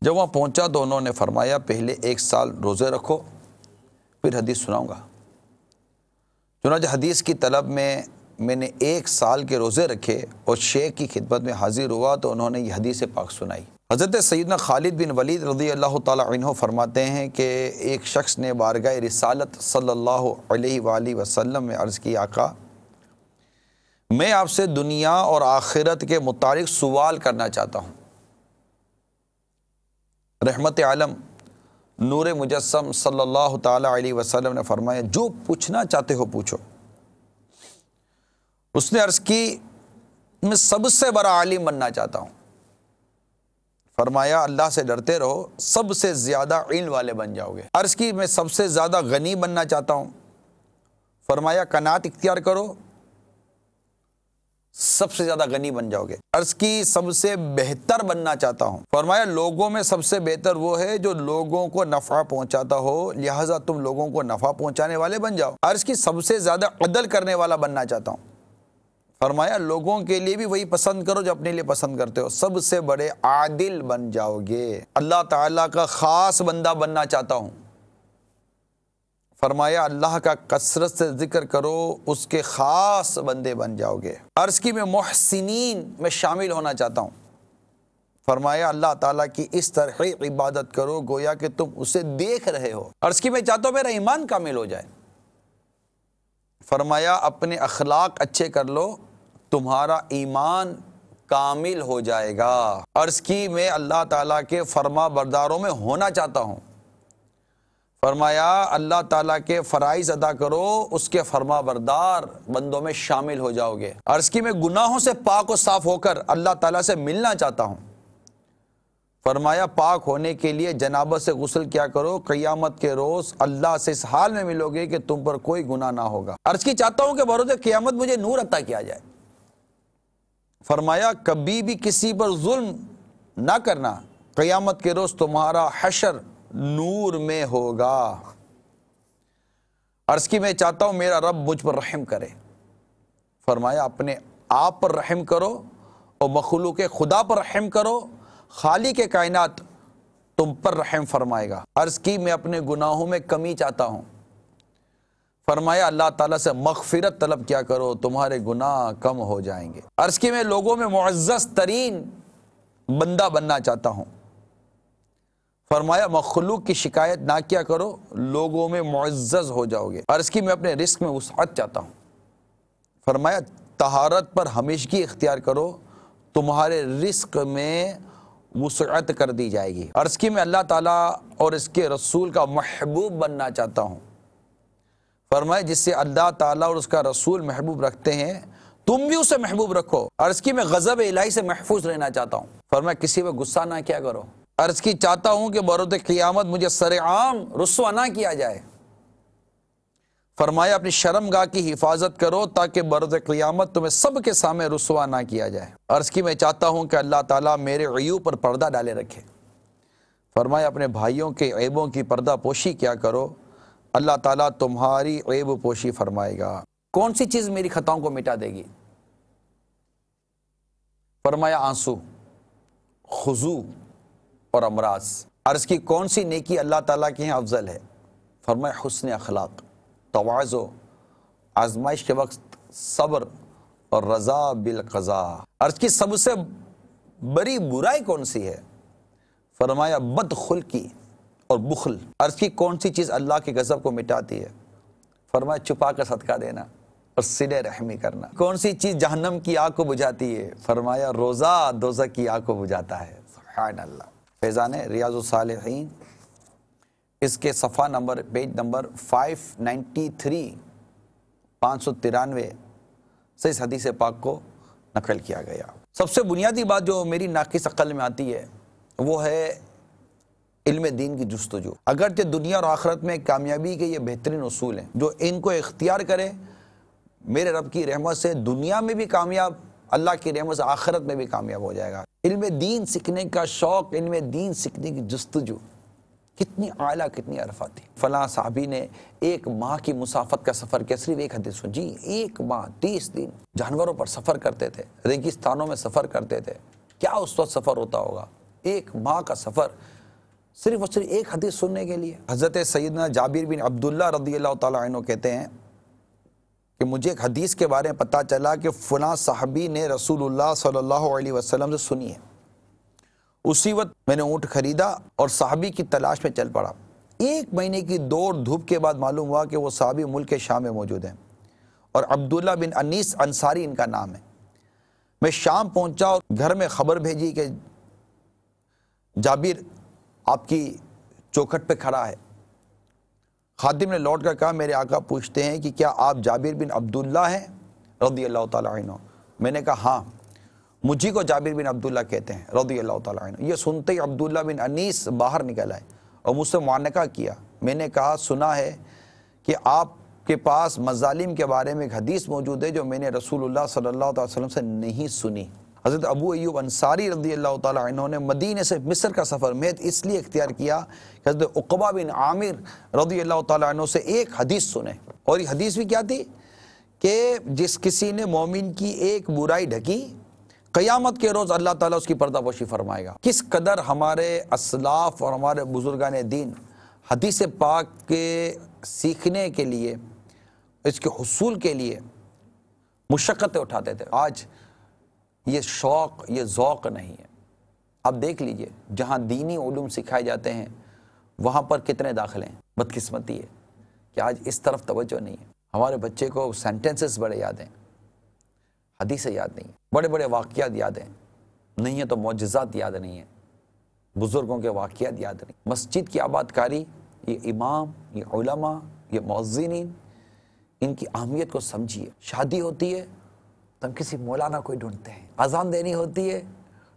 جب وہاں پہنچا تو انہوں نے فرمایا پہلے 1 سال روزے رکھو پھر حدیث سناؤں گا۔ چنانچہ حدیث کی طلب میں نے 1 سال کے روزے رکھے اور شیخ کی خدمت میں حاضر ہوا تو انہوں نے یہ حدیث پاک سنائی۔ حضرت سیدنا خالد بن ولید رضی اللہ تعالی عنہ فرماتے ہیں کہ ایک شخص نے بارگاہ رسالت صلی اللہ علیہ وآلہ وسلم میں عرض کی آقا میں آپ سے دنیا اور آخرت کے متعلق سوال کرنا چاہتا ہوں۔ رحمت عالم نور مجسم صلی اللہ تعالی علیہ وسلم نے فرمایا جو پوچھنا چاہتے ہو پوچھو۔ اس نے عرض کی میں سب سے بڑا عالم بننا چاہتا ہوں۔ فرمایا اللہ سے ڈرتے رہو سب سے زیادہ علم والے بن جاؤ گے۔ عرض کی میں سب سے زیادہ غنی بننا چاہتا ہوں۔ فرمایا قناعت اختیار کرو سب سے زیادہ غنی بن جاؤ گے۔ عرض کی سب سے بہتر بننا چاہتا ہوں۔ فرمایا لوگوں میں سب سے بہتر وہ ہے جو لوگوں کو نفع پہنچاتا ہو، لہٰذا تم لوگوں کو نفع پہنچانے والے بن جاؤ۔ عرض کی سب سے زیادہ عدل کرنے والا بننا چاہتا ہوں۔ فرمایا لوگوں کے لیے بھی وہی پسند کرو جو اپنے لیے پسند کرتے ہو، سب سے بڑے عادل بن جاؤ گے۔ اللہ تعالیٰ کا خاص بندہ بننا چاہتا ہوں۔ فرمایا اللہ کا کثرت سے ذکر کرو اس کے خاص بندے بن جاؤ گے۔ عرض کی میں محسنین میں شامل ہونا چاہتا ہوں۔ فرمایا اللہ تعالیٰ کی اس طرح عبادت کرو گویا کہ تم اسے دیکھ رہے ہو۔ عرض کی میں چاہتا ہوں میرا ایمان کامل ہو جائے۔ فرمایا اپنے اخلاق اچھے کر لو تمہارا ایمان کامل ہو جائے گا۔ عرض کی میں اللہ تعالیٰ کے فرما برداروں میں ہونا چاہتا ہوں۔ فرمایا اللہ تعالیٰ کے فرائض ادا کرو، اس کے فرما بردار بندوں میں شامل ہو جاؤ گے۔ عرض کی میں گناہوں سے پاک و صاف ہو کر اللہ تعالیٰ سے ملنا چاہتا ہوں۔ فرمایا پاک ہونے کے لیے جنابت سے غسل کیا کرو، قیامت کے روز اللہ سے اس حال میں ملو گے کہ تم پر کوئی گناہ نہ ہوگا۔ عرض کی چاہتا ہوں کہ بروز قیامت مجھے نور عطا کیا جائے۔ فرمایا کبھی بھی کسی پر ظلم نہ کرنا، قیامت کے روز تمہارا حشر نور میں ہوگا۔ عرض کی میں چاہتا ہوں میرا رب مجھ پر رحم کرے۔ فرمایا اپنے آپ پر رحم کرو اور مخلوق خدا پر رحم کرو، خالق کے کائنات تم پر رحم فرمائے گا۔ عرض کی میں اپنے گناہوں میں کمی چاہتا ہوں۔ فرمایا اللہ تعالیٰ سے مغفرت طلب کیا کرو، تمہارے گناہ کم ہو جائیں گے۔ عرض کی میں لوگوں میں معزز ترین بندہ بننا چاہتا ہوں۔ فرمایا مخلوق کی شکایت نہ کیا کرو، لوگوں میں معزز ہو جاؤ گے۔ عرض کی میں اپنے رزق میں وسعت چاہتا ہوں۔ فرمایا طہارت پر ہمیشگی اختیار کرو، تمہارے رزق میں وسعت کر دی جائے گی۔ عرض کی میں اللہ تعالیٰ اور اس کے رسول کا محبوب بننا چاہتا ہوں۔ فرمایا جس سے اللہ تعالیٰ اور اس کا رسول محبوب رکھتے ہیں تم بھی اسے محبوب رکھو۔ عرض کی میں غضب الہی سے محفوظ رہنا چاہتا ہوں۔ فرمایا کسی پہ غصہ نہ کیا کرو۔ عرض کی چاہتا ہوں کہ بروز قیامت مجھے سر عام رسوا نہ کیا جائے۔ فرمایا اپنی شرمگاہ کی حفاظت کرو تاکہ بروز قیامت تمہیں سب کے سامنے رسوا نہ کیا جائے۔ عرض کی میں چاہتا ہوں کہ اللہ تعالیٰ میرے عیوب پر پردہ ڈالے رکھے۔ فرمایا اپنے بھائیوں کے عیبوں کی پردہ پوشی کیا کرو، اللہ تعالیٰ تمہاری عیب پوشی فرمائے گا۔ کون سی چیز میری خطاؤں کو مٹا دے گی؟ فرمایا آنسو، خضوع اور امراض۔ عرض کی کون سی نیکی اللہ تعالیٰ کے ہیں افضل ہے؟ فرمایا حسن اخلاق، تواضع، آزمائش کے وقت صبر اور رضا بالقضاء۔ عرض کی سب سے بڑی برائی کون سی ہے؟ فرمایا بد خلقی اور بخل۔ عرض کی کون سی چیز اللہ کے غضب کو مٹاتی ہے؟ فرمایا چھپا کر صدقہ دینا اور صلہ رحمی کرنا۔ کون سی چیز جہنم کی آگ کو بجھاتی ہے؟ فرمایا روزہ دوزخ کی آگ کو بجھاتا ہے۔ سبحان اللہ۔ فیضان ریاض الصالحین اس کے صفحہ نمبر پیج نمبر 593 593 سے اس حدیث پاک کو نقل کیا گیا۔ سب سے بنیادی بات جو میری ناقص عقل میں آتی ہے وہ ہے علم دین کی جستجو۔ اگرچہ دنیا اور آخرت میں کامیابی کے یہ بہترین اصول ہیں، جو ان کو اختیار کرے میرے رب کی رحمت سے دنیا میں بھی کامیاب، اللہ کی رحمت سے آخرت میں بھی کامیاب ہو جائے گا۔ علم دین سیکھنے کا شوق، علم دین سیکھنے کی جستجو کتنی اعلیٰ، کتنی عرفہ تھی۔ فلاں صحابی نے 1 ماہ کی مسافت کا سفر کیا، صرف ایک حدیث سن، جی 1 ماہ 30 دن جانوروں پر سفر کرتے تھے، ریگستانوں میں سفر کرتے تھے۔ کیا اس وقت سفر ہوتا ہوگا؟ 1 ماہ کا سفر صرف اور صرف ایک حدیث سننے کے لیے۔ حضرت سیدنا جابر بن عبداللہ رضی اللہ تعالیٰ عنہ کہتے ہیں کہ مجھے ایک حدیث کے بارے میں پتہ چلا کہ فلاں صحابی نے رسول اللہ صلی اللہ علیہ وسلم سے سنی ہے۔ اسی وقت میں نے اونٹ خریدا اور صحابی کی تلاش میں چل پڑا۔ 1 مہینے کی دوڑ دھوپ کے بعد معلوم ہوا کہ وہ صحابی ملک شام میں موجود ہیں اور عبداللہ بن انیس انصاری ان کا نام ہے۔ میں شام پہنچا اور گھر میں خبر بھیجی کہ جابر آپ کی چوکھٹ پہ کھڑا ہے۔ خادم نے لوٹ کر کہا میرے آقا پوچھتے ہیں کہ کیا آپ جابر بن عبداللہ ہیں رضی اللہ تعالیٰ عنہ؟ میں نے کہا ہاں، مجھے کو جابر بن عبداللہ کہتے ہیں رضی اللہ تعالیٰ عنہ۔ یہ سنتے ہی عبداللہ بن انیس باہر نکل آئے اور مجھ سے معانقہ کیا۔ میں نے کہا سنا ہے کہ آپ کے پاس مظالم کے بارے میں ایک حدیث موجود ہے جو میں نے رسول اللہ صلی اللہ علیہ وسلم سے نہیں سنی۔ حضرت ابو ایوب انصاری رضی اللہ تعالیٰ عنہ نے مدینے سے مصر کا سفر محض اس لیے اختیار کیا کہ حضرت عقبہ بن عامر رضی اللہ تعالیٰ عنہ سے ایک حدیث سنے، اور یہ حدیث بھی کیا تھی کہ جس کسی نے مومن کی ایک برائی ڈھکی قیامت کے روز اللہ تعالیٰ اس کی پردہ پوشی فرمائے گا۔ کس قدر ہمارے اسلاف اور ہمارے بزرگان دین حدیث پاک کے سیکھنے کے لیے، اس کے حصول کے لیے مشقتیں اٹھاتے تھے۔ آج یہ شوق، یہ ذوق نہیں ہے۔ اب دیکھ لیجئے جہاں دینی علوم سکھائے جاتے ہیں وہاں پر کتنے داخلے ہیں۔ بدقسمتی ہے کہ آج اس طرف توجہ نہیں ہے۔ ہمارے بچے کو سینٹنسز بڑے یاد ہیں، حدیثیں یاد نہیں، بڑے بڑے واقعات یاد ہیں، نہیں ہیں تو معجزات یاد نہیں ہیں، بزرگوں کے واقعات یاد نہیں۔ مسجد کی آباد کاری یہ امام، یہ علماء، یہ مؤذنین، ان کی اہمیت کو سمجھیے۔ شادی ہوتی ہے تو ہم کسی مولانا کو ڈھونڈتے ہیں، اذان دینی ہوتی ہے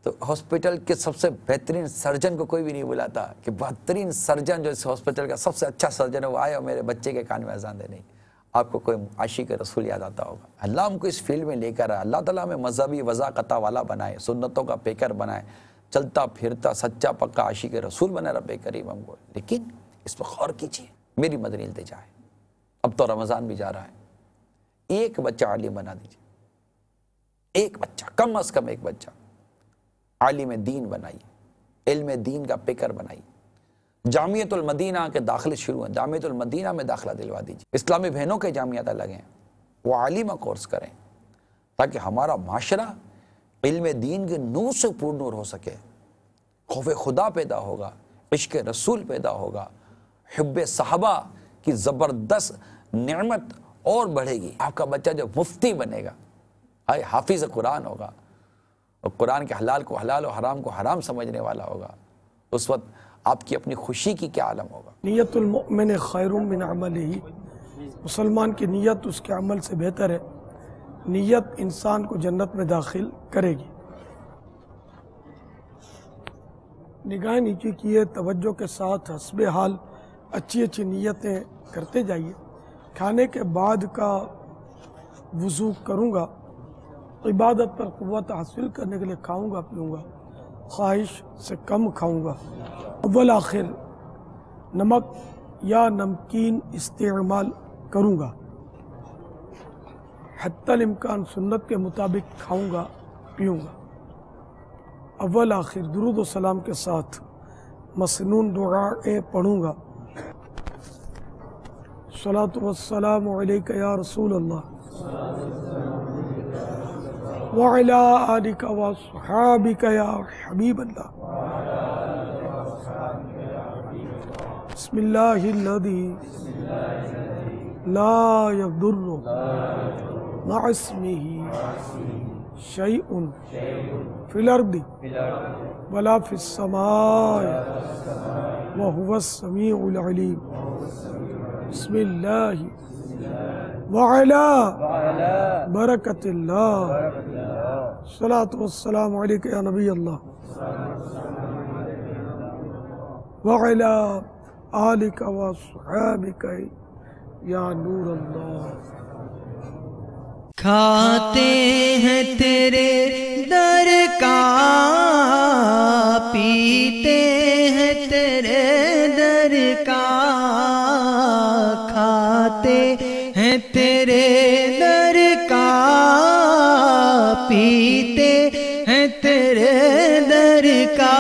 تو ہاسپٹل کے سب سے بہترین سرجن کو کوئی بھی نہیں بلاتا کہ بہترین سرجن جو اس ہاسپٹل کا سب سے اچھا سرجن ہے وہ آئے اور میرے بچے کے کان میں اذان دے۔ نہیں، آپ کو کوئی عاشق رسول یاد آتا ہوگا۔ اللہ ہم کو اس فیلڈ میں لے کر آئے، اللہ تعالیٰ ہمیں مذہبی وضاقتہ والا بنائے، سنتوں کا پیکر بنائے، چلتا پھرتا سچا پکا عاشق رسول بنائے رب کریم ہم کو۔ لیکن اس پر غور کیجیے، میری مدنی التجا ہے، اب تو رمضان بھی جا رہا ہے، ایک بچہ عالم بنا دیجیے، ایک بچہ، کم از کم ایک بچہ عالم دین بنائیے، علم دین کا پیکر بنائیے۔ جامعۃ المدینہ کے داخلے شروع ہیں، جامعۃ المدینہ میں داخلہ دلوا دیجیے، اسلامی بہنوں کے جامعات لگیں، وہ عالمہ کورس کریں تاکہ ہمارا معاشرہ علم دین کے نور سے پر نور ہو سکے، خوف خدا پیدا ہوگا، عشق رسول پیدا ہوگا، حب صحابہ کی زبردست نعمت اور بڑھے گی۔ آپ کا بچہ جو مفتی بنے گا، حافظ قرآن ہوگا اور قرآن کے حلال کو حلال اور حرام کو حرام سمجھنے والا ہوگا، اس وقت آپ کی اپنی خوشی کی کیا عالم ہوگا۔ نیت المؤمن خیر من عملہ، مسلمان کی نیت اس کے عمل سے بہتر ہے، نیت انسان کو جنت میں داخل کرے گی۔ نگاہ نیچے کیے، توجہ کے ساتھ حسب حال اچھی اچھی نیتیں کرتے جائیے۔ کھانے کے بعد کا وضو کروں گا، عبادت پر قوت حاصل کرنے کے لیے کھاؤں گا پیوں گا، خواہش سے کم کھاؤں گا۔ اول آخر نمک یا نمکین استعمال کروں گا، حتی الامکان سنت کے مطابق کھاؤں گا پیوں گا۔ اول آخر درود و سلام کے ساتھ مسنون دعائیں پڑھوں گا۔ الصلاۃ والسلام علیک یا رسول اللہ وعلی آلک واصحابک یا حبیب اللہ۔ بسم اللہ الذی لا یضر مع اسمہ شیء فی الارض ولا فی السماء وہو السمیع العلیم۔ بسم اللہ وعلا برکت اللہ، الصلاۃ والسلام علیک یا نبی اللہ وعلا آلک واصحابک یا نور اللہ۔ کھاتے ہیں تیرے در کا، پیتے ہیں تیرے در کا، کھاتے ہیں تیرے در کا، پیتے ہیں تیرے در کا،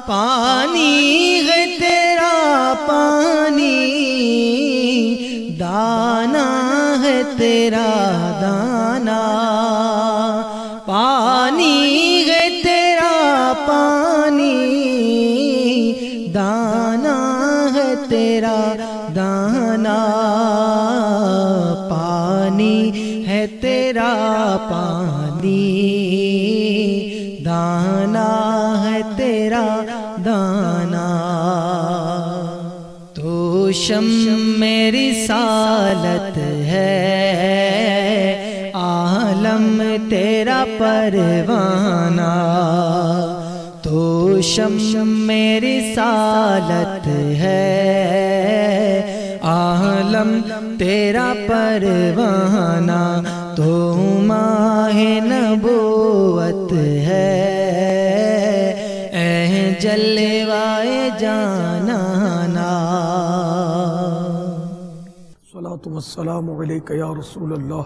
پانی ہے تیرا پانی، دانا ہے تیرا دانا، پانی ہے تیرا پانی، دانا ہے تیرا دانا، پانی ہے تیرا پانی، دانا ہے تیرا دانا۔ تو شمع رسالت ہے، عالم تیرا پروانہ، تو شمع رسالت ہے، عالم تیرا پروانہ، تو ماہ نبوت ہے، اے جلوائے جانانا۔ الصلاۃ والسلام علیک یا رسول اللہ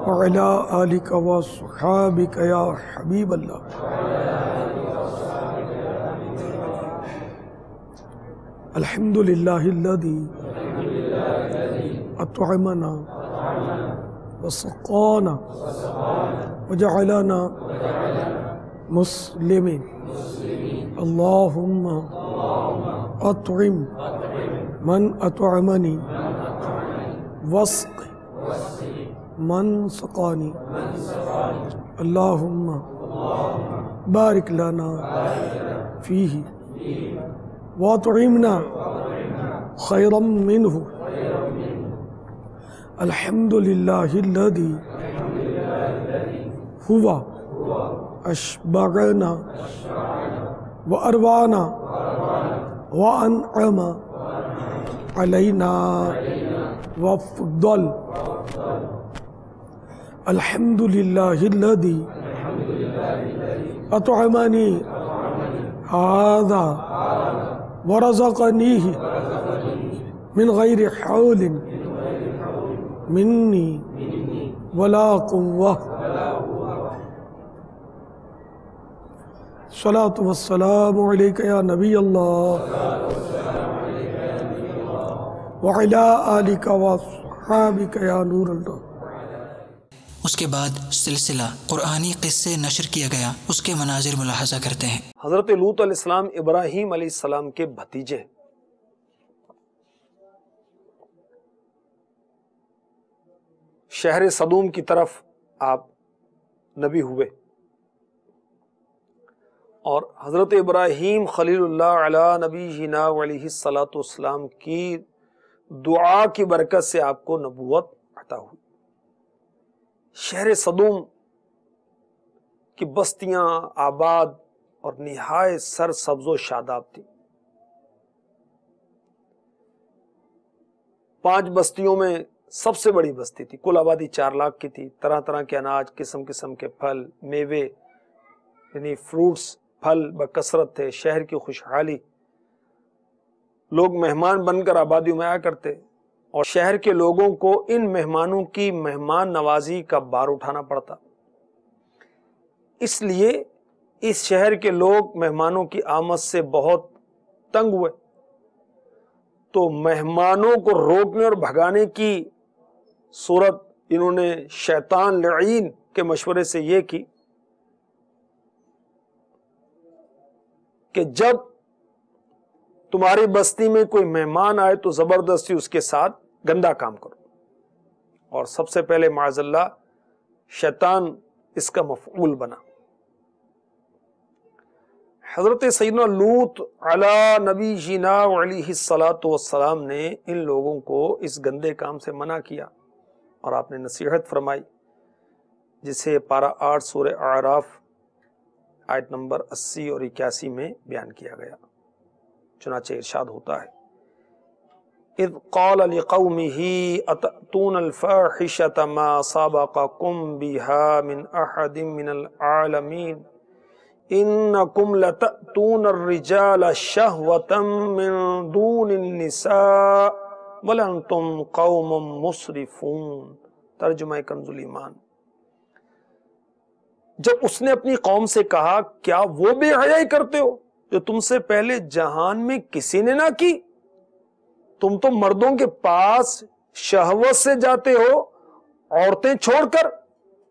وعلی آلک واصحابک یا حبیب اللہ۔ الحمد للہ الذی اطعمنا وسقانا وجعلنا مسلمین، اللہم اطعم من اطعمنی واسق من سقانی، اللہم بارک لنا فیہ وأطعمنا خيرا منه الحمد لله الذي هو أشبعنا وأروانا وأنعم علينا وأفضل الحمد لله الذي أطعمني هذا ورزقنيه من غير حول مني ولا قوة الصلاة والسلام عليك يا نبي الله وعلى آلك وصحابك يا نور الله. اس کے بعد سلسلہ قرآنی قصے نشر کیا گیا. اس کے مناظر ملاحظہ کرتے ہیں. حضرت لوط علیہ السلام ابراہیم علیہ السلام کے بھتیجے. شہر صدوم کی طرف آپ نبی ہوئے اور حضرت ابراہیم خلیل اللہ علیہ نبی جینا علیہ السلام کی دعا کی برکت سے آپ کو نبوت عطا ہوئی. شہر صدوم کی بستیاں آباد اور نہایت سر سبز و شاداب تھی. 5 بستیوں میں سب سے بڑی بستی تھی. کل آبادی 4 لاکھ کی تھی. طرح طرح کے اناج، قسم قسم کے پھل، میوے یعنی فروٹس، پھل بکثرت تھے. شہر کی خوشحالی. لوگ مہمان بن کر آبادیوں میں آیا کرتے اور شہر کے لوگوں کو ان مہمانوں کی مہمان نوازی کا بار اٹھانا پڑتا. اس لیے اس شہر کے لوگ مہمانوں کی آمد سے بہت تنگ ہوئے. تو مہمانوں کو روکنے اور بھگانے کی صورت انہوں نے شیطان لعین کے مشورے سے یہ کی کہ جب تمہاری بستی میں کوئی مہمان آئے تو زبردستی اس کے ساتھ گندا کام کرو. اور سب سے پہلے معاذ اللہ شیطان اس کا مفعول بنا. حضرت سیدنا لوط علی نبی جینا علیہ السلام نے ان لوگوں کو اس گندے کام سے منع کیا اور آپ نے نصیحت فرمائی، جسے پارہ 8 سورہ اعراف آیت نمبر 80 اور 81 میں بیان کیا گیا. چنانچہ ارشاد ہوتا ہے اذ قال لقومه اتأتون الفاحشة ما سبقكم بها من احد من العالمين انکم لتأتون الرجال شہوة من دون النساء بل انتم قوم مسرفون. ترجمہ کنز الایمان. جب اس نے اپنی قوم سے کہا کیا وہ بے حیائی کرتے ہو جو تم سے پہلے جہان میں کسی نے نہ کی؟ تم تو مردوں کے پاس شہوت سے جاتے ہو عورتیں چھوڑ کر،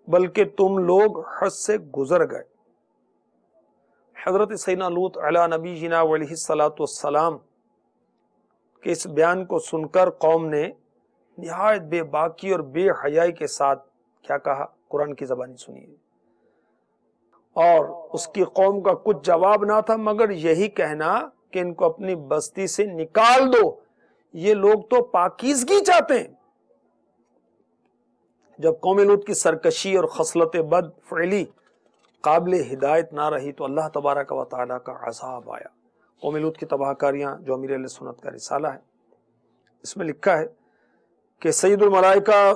بلکہ تم لوگ حد سے گزر گئے. حضرت سیدنا لوط علیہ نبی جینا علیہ السلام کے اس بیان کو سن کر قوم نے نہایت بے باکی اور بے حیائی کے ساتھ کیا کہا؟ قرآن کی زبانی سنیے. اور اس کی قوم کا کچھ جواب نہ تھا مگر یہی کہنا کہ ان کو اپنی بستی سے نکال دو، یہ لوگ تو پاکیزگی چاہتے ہیں. جب قوم لوط کی سرکشی اور خصلت بد فعلی قابل ہدایت نہ رہی تو اللہ تبارک و تعالیٰ کا عذاب آیا. قوم لوط کی تباہ کاریاں جو امیر اہل سنت کا رسالہ ہے، اس میں لکھا ہے کہ سید الملائکہ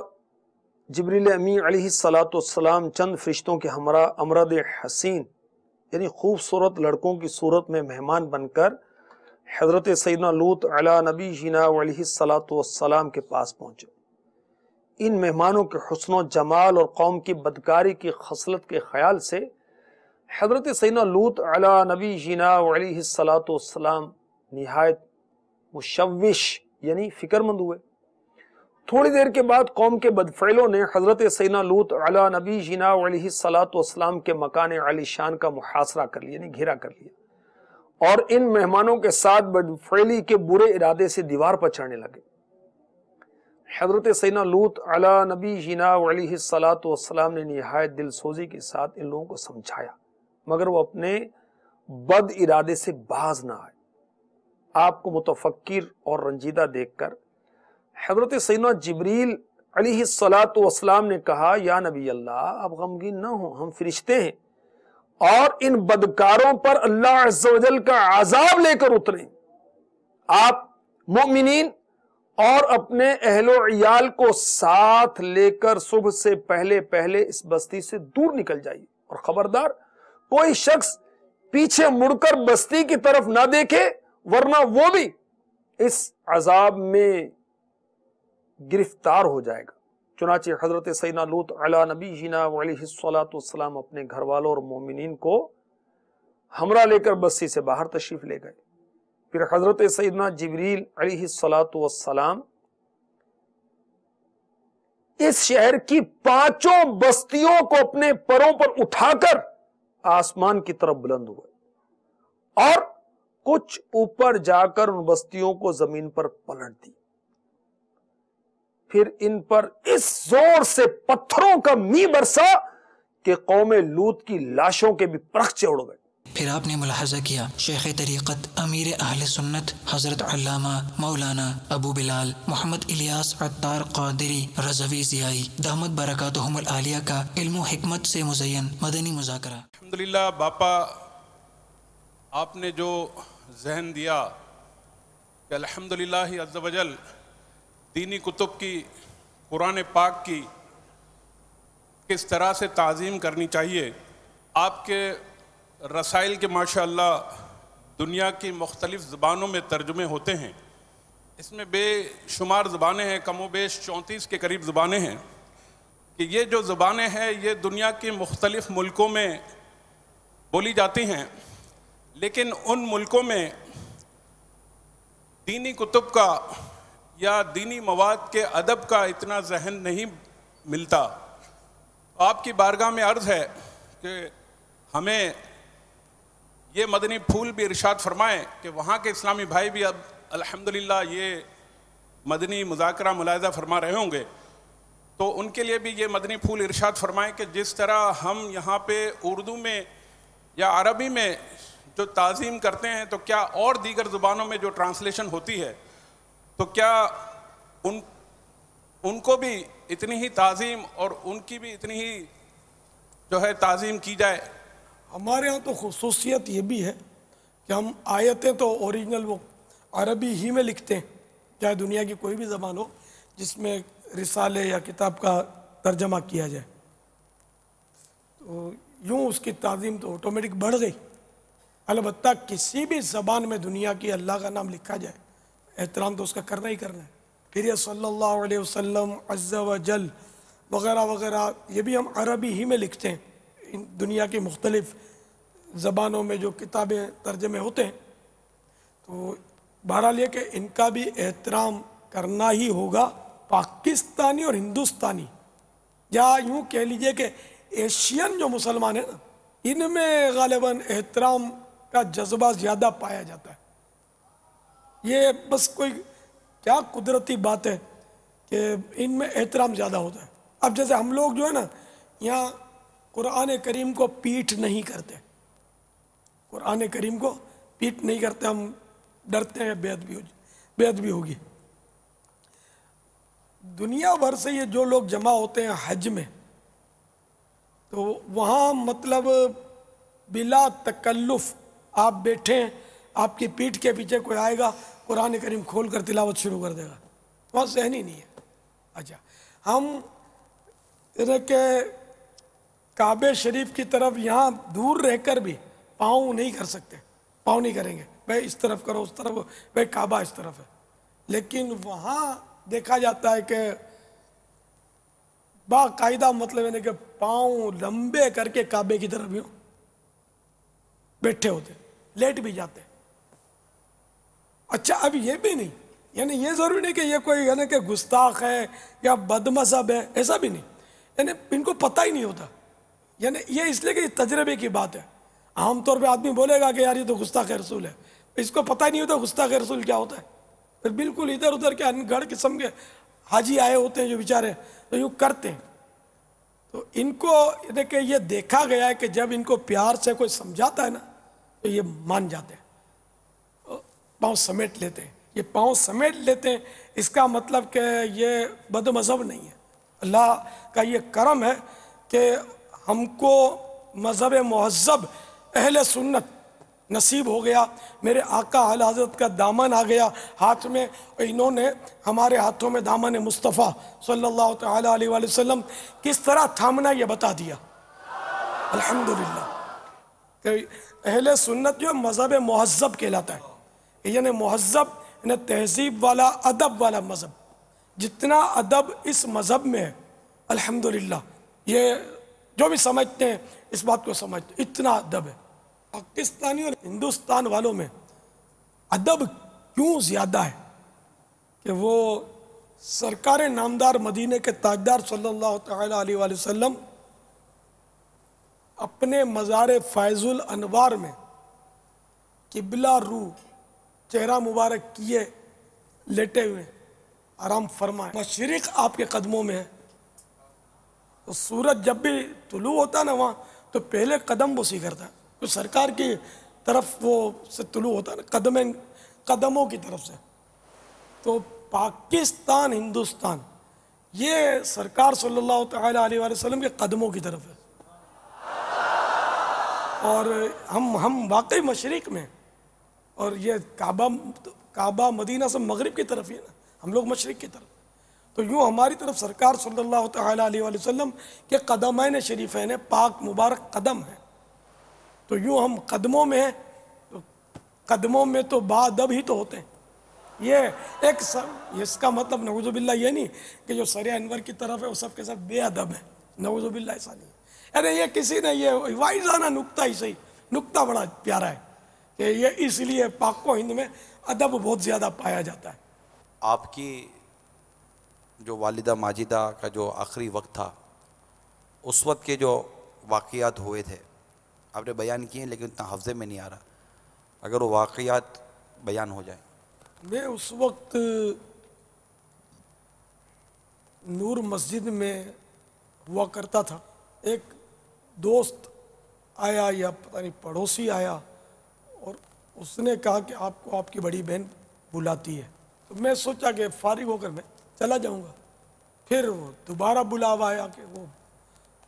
جبریل امین علیہ السلام چند فرشتوں کے ہمراہ امرد حسین یعنی خوبصورت لڑکوں کی صورت میں مہمان بن کر حضرت سیدنا لوط علی نبی جینا علیہ السلام کے پاس پہنچے. ان مہمانوں کے حسن و جمال اور قوم کی بدکاری کی خصلت کے خیال سے حضرت سیدنا لوط علی نبی جینا علیہ السلام نہایت مشوش یعنی فکر مند ہوئے. تھوڑی دیر کے بعد قوم کے بدفعلوں نے حضرت سیدنا لوط علی نبی جینا علیہ السلام کے مکان عالی شان کا محاصرہ کر لیا یعنی گھیرا کر لیا اور ان مہمانوں کے ساتھ بدفعلی کے برے ارادے سے دیوار پر چڑھنے لگے. حضرت سیدنا لوط علی نبی جینا علیہ السلام نے نہایت دل سوزی کے ساتھ ان لوگوں کو سمجھایا مگر وہ اپنے بد ارادے سے باز نہ آئے. آپ کو متفکر اور رنجیدہ دیکھ کر حضرت سیدنا جبریل علیہ السلام نے کہا یا نبی اللہ آپ غمگین نہ ہوں، ہم فرشتے ہیں اور ان بدکاروں پر اللہ عز و جل کا عذاب لے کر اتریں. آپ مومنین اور اپنے اہل و عیال کو ساتھ لے کر صبح سے پہلے پہلے اس بستی سے دور نکل جائیے، اور خبردار کوئی شخص پیچھے مڑ کر بستی کی طرف نہ دیکھے ورنہ وہ بھی اس عذاب میں گرفتار ہو جائے گا. چنانچہ حضرت سیدنا لوط علی نبینا علیہ السلام اپنے گھر والوں اور مومنین کو ہمراہ لے کر بستی سے باہر تشریف لے گئے. پھر حضرت سیدنا جبریل علیہ السلام اس شہر کی 5 بستیوں کو اپنے پروں پر اٹھا کر آسمان کی طرف بلند ہوئے اور کچھ اوپر جا کر ان بستیوں کو زمین پر پلٹ دی. پھر ان پر اس زور سے پتھروں کا می برسا کہ قوم لوط کی لاشوں کے بھی پرخچے اڑ گئے. پھر آپ نے ملاحظہ کیا شیخ طریقت امیر اہل سنت حضرت علامہ مولانا ابو بلال محمد الیاس عطار قادری رضوی ضیائی دامت برکاتہم العالیہ کا علم و حکمت سے مزین مدنی مذاکرہ. الحمدللہ باپا آپ نے جو ذہن دیا کہ الحمدللہ عز و جل دینی کتب کی قرآن پاک کی کس طرح سے تعظیم کرنی چاہیے. آپ کے رسائل کے ماشاءاللہ دنیا کی مختلف زبانوں میں ترجمے ہوتے ہیں. اس میں بے شمار زبانیں ہیں، کم و بیش 34 کے قریب زبانیں ہیں. کہ یہ جو زبانیں ہیں یہ دنیا کے مختلف ملکوں میں بولی جاتی ہیں، لیکن ان ملکوں میں دینی کتب کا یا دینی مواد کے ادب کا اتنا ذہن نہیں ملتا. آپ کی بارگاہ میں عرض ہے کہ ہمیں یہ مدنی پھول بھی ارشاد فرمائیں کہ وہاں کے اسلامی بھائی بھی اب الحمدللہ یہ مدنی مذاکرہ ملاحظہ فرما رہے ہوں گے، تو ان کے لیے بھی یہ مدنی پھول ارشاد فرمائیں کہ جس طرح ہم یہاں پہ اردو میں یا عربی میں جو تعظیم کرتے ہیں تو کیا اور دیگر زبانوں میں جو ٹرانسلیشن ہوتی ہے تو کیا ان کو بھی اتنی ہی تعظیم اور ان کی بھی اتنی ہی جو ہے تعظیم کی جائے. ہمارے ہاں تو خصوصیت یہ بھی ہے کہ ہم آیتیں تو اوریجنل وہ عربی ہی میں لکھتے ہیں، چاہے دنیا کی کوئی بھی زبان ہو جس میں رسالے یا کتاب کا ترجمہ کیا جائے، تو یوں اس کی تعظیم تو آٹومیٹک بڑھ گئی. البتہ کسی بھی زبان میں دنیا کی اللہ کا نام لکھا جائے احترام تو اس کا کرنا ہی کرنا ہے. پھر یہ صلی اللہ علیہ وسلم عز و جل وغیرہ وغیرہ یہ بھی ہم عربی ہی میں لکھتے ہیں. ان دنیا کی مختلف زبانوں میں جو کتابیں ترجمے ہوتے ہیں، تو بہرحال یہ کہ ان کا بھی احترام کرنا ہی ہوگا. پاکستانی اور ہندوستانی یا یوں کہہ لیجئے کہ ایشین جو مسلمان ہیں نا، ان میں غالباً احترام کا جذبہ زیادہ پایا جاتا ہے. یہ بس کوئی کیا قدرتی بات ہے کہ ان میں احترام زیادہ ہوتا ہے. اب جیسے ہم لوگ جو ہے نا یہاں قرآن کریم کو پیٹھ نہیں کرتے، قرآن کریم کو پیٹھ نہیں کرتے، ہم ڈرتے ہیں بے ادبی ہوگی. دنیا بھر سے یہ جو لوگ جمع ہوتے ہیں حج میں، تو وہاں مطلب بلا تکلف آپ بیٹھیں، آپ کی پیٹھ کے پیچھے کوئی آئے گا قرآن کریم کھول کر تلاوت شروع کر دے گا، وہاں ذہن ہی نہیں ہے. اچھا ہم کہ کعبہ شریف کی طرف یہاں دور رہ کر بھی پاؤں نہیں کر سکتے، پاؤں نہیں کریں گے، بھائی اس طرف کرو اس طرف، بھائی کعبہ اس طرف ہے. لیکن وہاں دیکھا جاتا ہے کہ باقاعدہ مطلب ہے کہ پاؤں لمبے کر کے کعبے کی طرف یوں بیٹھے ہوتے، لیٹ بھی جاتے. اچھا اب یہ بھی نہیں، یعنی یہ ضروری نہیں کہ یہ کوئی یعنی کہ گستاخ ہے یا بد مذہب ہے، ایسا بھی نہیں، یعنی ان کو پتہ ہی نہیں ہوتا. یعنی یہ اس لیے کہ یہ تجربے کی بات ہے. عام طور پہ آدمی بولے گا کہ یار یہ تو گستاخ رسول ہے، اس کو پتہ ہی نہیں ہوتا گستاخ رسول کیا ہوتا ہے. پھر بالکل ادھر ادھر کے انگڑھ قسم کے حاجی آئے ہوتے ہیں جو بیچارے تو یوں کرتے ہیں. تو ان کو کہ یہ دیکھا گیا ہے کہ جب ان کو پیار سے کوئی سمجھاتا ہے نا تو یہ مان جاتے ہیں، پاؤں سمیٹ لیتے ہیں. یہ پاؤں سمیٹ لیتے ہیں اس کا مطلب کہ یہ بد مذہب نہیں ہے. اللہ کا یہ کرم ہے کہ ہم کو مذہب مہذب اہل سنت نصیب ہو گیا. میرے آقا اعلی حضرت کا دامن آ گیا ہاتھ میں، اور انہوں نے ہمارے ہاتھوں میں دامن مصطفیٰ صلی اللہ تعالی علیہ وآلہ وسلم کس طرح تھامنا یہ بتا دیا. الحمدللہ کہ اہل سنت جو مذہب مہذب کہلاتا ہے، یعنی مہذب یعنی تہذیب والا، ادب والا مذہب. جتنا ادب اس مذہب میں ہے الحمدللہ، یہ جو بھی سمجھتے ہیں اس بات کو سمجھتے ہیں، اتنا ادب ہے. پاکستانی اور ہندوستان والوں میں ادب کیوں زیادہ ہے کہ وہ سرکار نامدار مدینہ کے تاجدار صلی اللہ تعالی علیہ وآلہ وسلم اپنے مزار فیض الانوار میں قبلہ رو چہرہ مبارک کیے لیٹے ہوئے آرام فرمائے. مشرق آپ کے قدموں میں ہے. تو سورج جب بھی طلوع ہوتا ہے نا وہاں تو پہلے قدم بوسی کرتا ہے، تو سرکار کی طرف وہ سے طلوع ہوتا ہے نا، قدموں کی طرف سے. تو پاکستان ہندوستان یہ سرکار صلی اللہ تعالی علیہ وآلہ وسلم کے قدموں کی طرف ہے. اور ہم واقعی مشرق میں، اور یہ کعبہ مدینہ سے مغرب کی طرف ہی ہے نا، ہم لوگ مشرق کی طرف. تو یوں ہماری طرف سرکار صلی اللہ تعالی علیہ وآلہ وسلم کے قدمین شریفین پاک مبارک قدم ہیں. تو یوں ہم قدموں میں ہیں، تو قدموں میں تو بادب ہی تو ہوتے ہیں. یہ ایک اس کا مطلب نعوذ باللہ یہ نہیں کہ جو سر انور کی طرف ہے وہ سب کے سب بے ادب ہے، نعوذ باللہ ایسا نہیں ہے. ارے یہ کسی نے یہ وائزانہ نکتہ ہی صحیح، نکتہ بڑا پیارا ہے کہ یہ اس لیے پاک و ہند میں ادب بہت زیادہ پایا جاتا ہے. آپ کی جو والدہ ماجدہ کا جو آخری وقت تھا، اس وقت کے جو واقعات ہوئے تھے آپ نے بیان کیے ہیں، لیکن اتنا حفظے میں نہیں آ رہا، اگر وہ واقعات بیان ہو جائیں. میں اس وقت نور مسجد میں ہوا کرتا تھا. ایک دوست آیا یا پتہ نہیں پڑوسی آیا اور اس نے کہا کہ آپ کو آپ کی بڑی بہن بلاتی ہے. تو میں سوچا کہ فارغ ہو کر میں چلا جاؤں گا. پھر وہ دوبارہ بلاوا آیا کہ وہ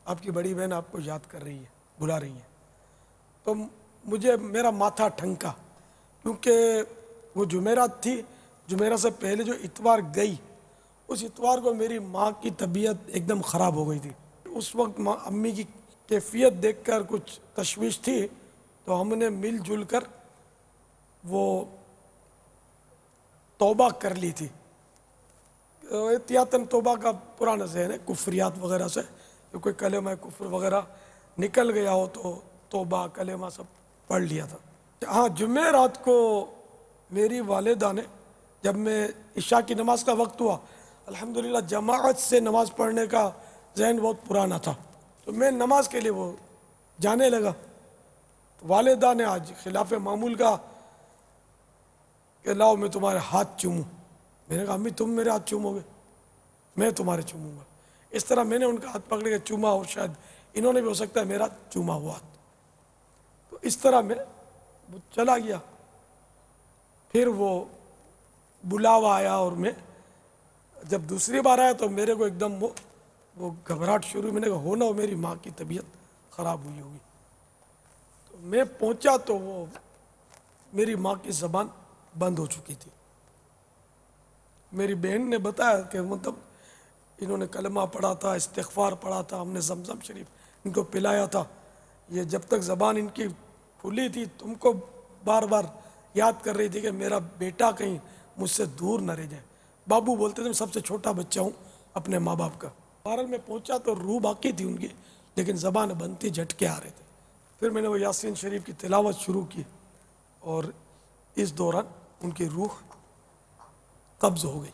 آپ کی بڑی بہن آپ کو یاد کر رہی ہے، بلا رہی ہے. تو مجھے میرا ماتھا ٹھنکا، کیونکہ وہ جمعرات تھی. جمعرات سے پہلے جو اتوار گئی، اس اتوار کو میری ماں کی طبیعت ایک دم خراب ہو گئی تھی. اس وقت امی کی کیفیت دیکھ کر کچھ تشویش تھی، تو ہم نے مل جل کر وہ توبہ کر لی تھی. احتیاطاً توبہ کا پرانا ذہن ہے، کفریات وغیرہ سے کوئی کلمہ کفر وغیرہ نکل گیا ہو تو توبہ کلمہ سب پڑھ لیا تھا. ہاں جمعرات کو میری والدہ نے، جب میں عشاء کی نماز کا وقت ہوا، الحمدللہ جماعت سے نماز پڑھنے کا ذہن بہت پرانا تھا، تو میں نماز کے لیے وہ جانے لگا. والدہ نے آج خلاف معمول کہا کہ لاؤ میں تمہارے ہاتھ چوموں. میں نے کہا امی تم میرے ہاتھ چومو گے؟ میں تمہارے چوموں گا. اس طرح میں نے ان کا ہاتھ پکڑ کے چوما، اور شاید انہوں نے بھی ہو سکتا ہے میرا چوما ہوا ہاتھ. تو اس طرح میں چلا گیا. پھر وہ بلاوا آیا، اور میں جب دوسری بار آیا تو میرے کو ایک دم وہ گھبراہٹ شروع. میں نے کہا ہو نہ ہو میری ماں کی طبیعت خراب ہوئی ہوگی. تو میں پہنچا تو وہ میری ماں کی زبان بند ہو چکی تھی. میری بہن نے بتایا کہ مطلب انہوں نے کلمہ پڑھا تھا، استغفار پڑھا تھا، ہم نے زمزم شریف ان کو پلایا تھا. یہ جب تک زبان ان کی کھلی تھی تم کو بار بار یاد کر رہی تھی کہ میرا بیٹا کہیں مجھ سے دور نہ رہ جائے. بابو بولتے تھے میں سب سے چھوٹا بچہ ہوں اپنے ماں باپ کا. بہرحال میں پہنچا تو روح باقی تھی ان کی، لیکن زبان بند تھی، جھٹکے آ رہے تھے. پھر میں نے وہ یاسین شریف کی تلاوت شروع کی، اور اس دوران ان کی روح قبض ہو گئی.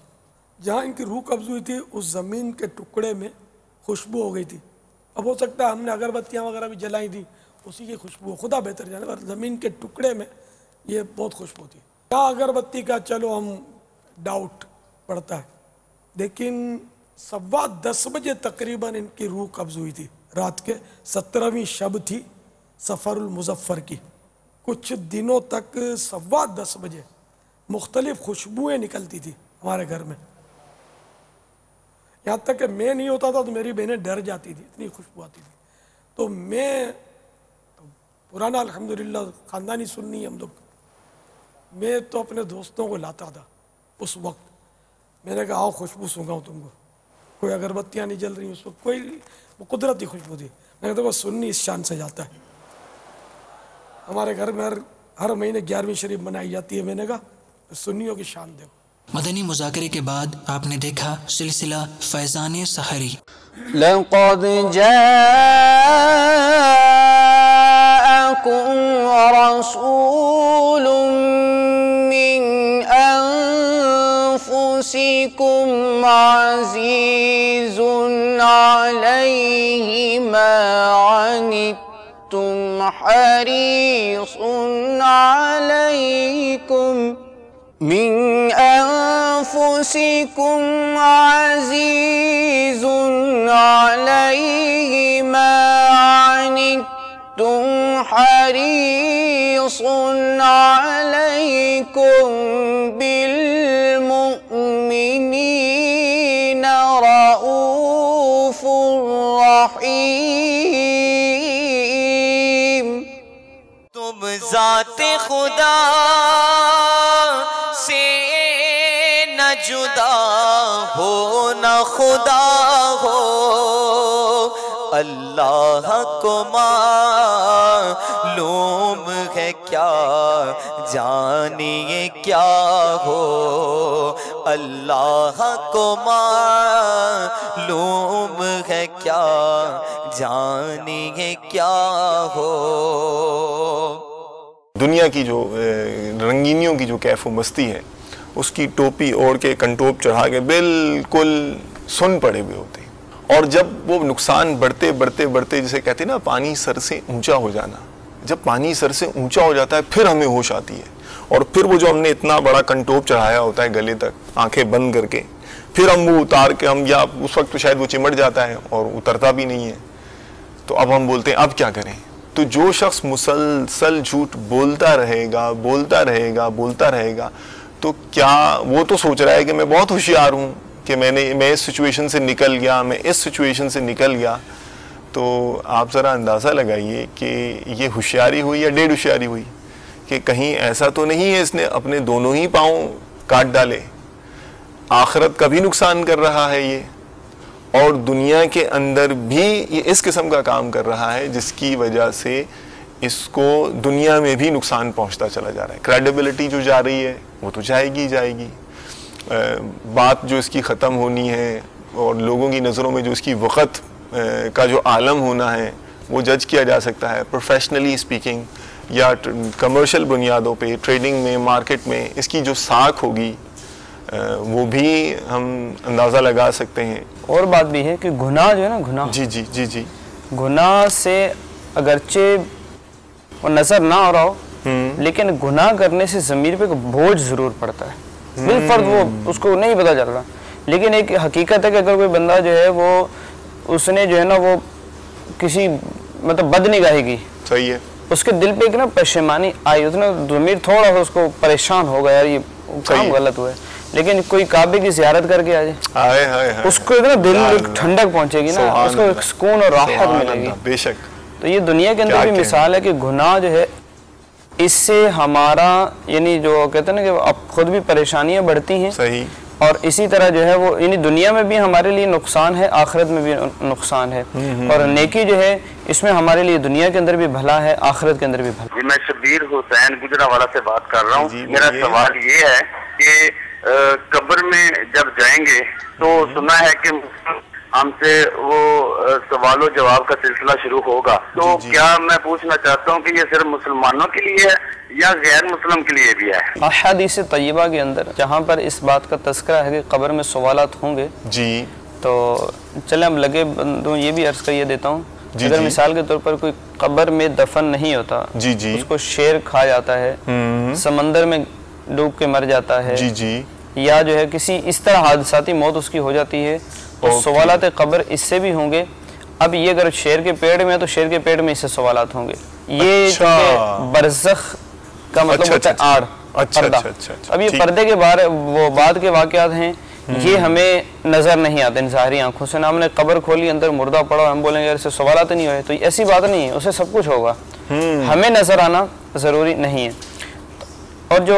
جہاں ان کی روح قبض ہوئی تھی اس زمین کے ٹکڑے میں خوشبو ہو گئی تھی. اب ہو سکتا ہے ہم نے اگربتیاں وغیرہ بھی جلائی تھی، اسی کی خوشبو، خدا بہتر جانے، پر زمین کے ٹکڑے میں یہ بہت خوشبو تھی. کیا اگربتی کا چلو ہم ڈاؤٹ پڑتا ہے، لیکن 10:15 بجے تقریباً ان کی روح قبض ہوئی تھی. رات کے 17ویں شب تھی سفر المظفر کی. کچھ دنوں تک 10:15 بجے مختلف خوشبوئیں نکلتی تھی ہمارے گھر میں، یہاں تک کہ میں نہیں ہوتا تھا تو میری بہنیں ڈر جاتی تھی، اتنی خوشبو آتی تھی. تو میں پرانا الحمدللہ خاندانی سنی ہم لوگ، میں تو اپنے دوستوں کو لاتا تھا اس وقت. میں نے کہا آؤ خوشبو سونگاؤں تم کو. کوئی اگربتیاں نہیں جل رہی اس وقت، کوئی وہ قدرتی خوشبو تھی. میں نے کہا سنی اس شان سے جاتا ہے. ہمارے گھر میں ہر مہینے 11ویں شریف منائی جاتی ہے. میں نے کہا سنیوں کی شان دیکھو. مدنی مذاکرے کے بعد آپ نے دیکھا سلسلہ فیضان سحری. لقد جاءكم رسول من أنفسكم عزيز عليه ما عنتم حريص عليكم من أنفسكم عزيز عليه ما عنتم حريص عليكم بالمؤمنين رؤوف رحيم. تم ذات خدا نہ جدا ہو نہ خدا ہو، اللہ کو معلوم ہے کیا جانیے کیا ہو، اللہ کو معلوم ہے کیا جانیے کیا ہو. دنیا کی جو رنگینیوں کی جو کیف و مستی ہے، اس کی ٹوپی اوڑھ کے کنٹوپ چڑھا کے بالکل سن پڑے ہوئے ہوتے ہیں. اور جب وہ نقصان بڑھتے بڑھتے بڑھتے، جسے کہتے ہیں نا پانی سر سے اونچا ہو جانا، جب پانی سر سے اونچا ہو جاتا ہے پھر ہمیں ہوش آتی ہے. اور پھر وہ جو ہم نے اتنا بڑا کنٹوپ چڑھایا ہوتا ہے گلے تک آنکھیں بند کر کے، پھر ہم وہ اتار کے ہم، یا اس وقت تو شاید وہ چمٹ جاتا ہے اور اترتا بھی نہیں ہے، تو اب ہم بولتے ہیں اب کیا کریں. تو جو شخص مسلسل جھوٹ بولتا رہے گا بولتا رہے گا بولتا رہے گا، تو کیا وہ تو سوچ رہا ہے کہ میں بہت ہوشیار ہوں کہ میں اس سچویشن سے نکل گیا، میں اس سچویشن سے نکل گیا. تو آپ ذرا اندازہ لگائیے کہ یہ ہوشیاری ہوئی یا ڈیڑھ ہوشیاری ہوئی، کہ کہیں ایسا تو نہیں ہے اس نے اپنے دونوں ہی پاؤں کاٹ ڈالے. آخرت کا بھی نقصان کر رہا ہے یہ، اور دنیا کے اندر بھی یہ اس قسم کا کام کر رہا ہے جس کی وجہ سے اس کو دنیا میں بھی نقصان پہنچتا چلا جا رہا ہے. کریڈیبلٹی جو جا رہی ہے وہ تو جائے گی جائے گی، بات جو اس کی ختم ہونی ہے، اور لوگوں کی نظروں میں جو اس کی وقت کا جو عالم ہونا ہے وہ جج کیا جا سکتا ہے پروفیشنلی اسپیکنگ یا کمرشل بنیادوں پہ، ٹریڈنگ میں، مارکیٹ میں اس کی جو ساکھ ہوگی وہ بھی ہم اندازہ لگا سکتے ہیں. اور بات بھی ہے کہ گناہ جو ہے نا، گناہ جی گناہ سے اگرچہ وہ نظر نہ ہو رہا ہو، لیکن گناہ کرنے سے ضمیر پہ بوجھ ضرور پڑتا ہے بالفرض، وہ اس کو نہیں پتہ چل رہا. لیکن ایک حقیقت ہے کہ اگر کوئی بندہ جو ہے وہ اس نے جو ہے نا وہ کسی مطلب بد نگاہی کی، صحیح ہے، اس کے دل پہ ایک نا پشیمانی آئی، اس نے ضمیر تھوڑا سا اس کو پریشان ہو گیا، یار یہ کام غلط ہوا ہے. لیکن کوئی کعبے کی زیارت کر کے آ جائے، اس کو اتنا دل ٹھنڈک پہنچے گی نا، اس کو ایک سکون اور راحت ملے گی. بے شک. تو یہ دنیا کے اندر بھی مثال ہے کہ گناہ جو ہے اس سے ہمارا یعنی جو کہتے ہیں نا کہ اب خود بھی پریشانیاں بڑھتی ہیں، صحیح، اور اسی طرح جو ہے وہ یعنی دنیا میں بھی ہمارے لیے نقصان ہے، آخرت میں بھی نقصان ہے. اور نیکی جو ہے اس میں ہمارے لیے دنیا کے اندر بھی بھلا ہے، آخرت کے اندر بھی بھلا. جی میں شبیر حسین گجرانوالہ سے بات کر رہا ہوں. میرا سوال یہ ہے کہ قبر میں جب جائیں گے تو سنا ہے کہ ہم سے وہ سوال و جواب کا سلسلہ شروع ہوگا، تو کیا میں پوچھنا چاہتا ہوں کہ یہ صرف مسلمانوں کے لیے ہے یا غیر مسلم کے لیے بھی ہے؟ احادیث طیبہ کے اندر جہاں پر اس بات کا تذکرہ ہے کہ قبر میں سوالات ہوں گے، تو چلیں اب لگے بندوں یہ بھی عرض کریے دیتا ہوں. اگر مثال کے طور پر کوئی قبر میں دفن نہیں ہوتا، اس کو شیر کھا جاتا ہے، سمندر میں ڈوب کے مر جاتا ہے، یا جو ہے کسی اس طرح حادثاتی موت اس کی ہو جاتی ہے، تو سوالات قبر اس سے بھی ہوں گے. اب یہ اگر شیر کے پیڑ میں ہے تو شیر کے پیڑ میں اس سے سوالات ہوں گے. یہ برزخ کا مطلب ہوتا ہے آڑ, پردہ. اب یہ پردے کے وہ بعد کے واقعات ہیں, یہ ہمیں نظر نہیں آتے ان ظاہری آنکھوں سے. نا ہم نے قبر کھولی, اندر مردہ پڑا, ہم بولیں گے اس سے سوالات نہیں ہوئے, تو ایسی بات نہیں ہے, اسے سب کچھ ہوگا, ہمیں نظر آنا ضروری نہیں ہے. اور جو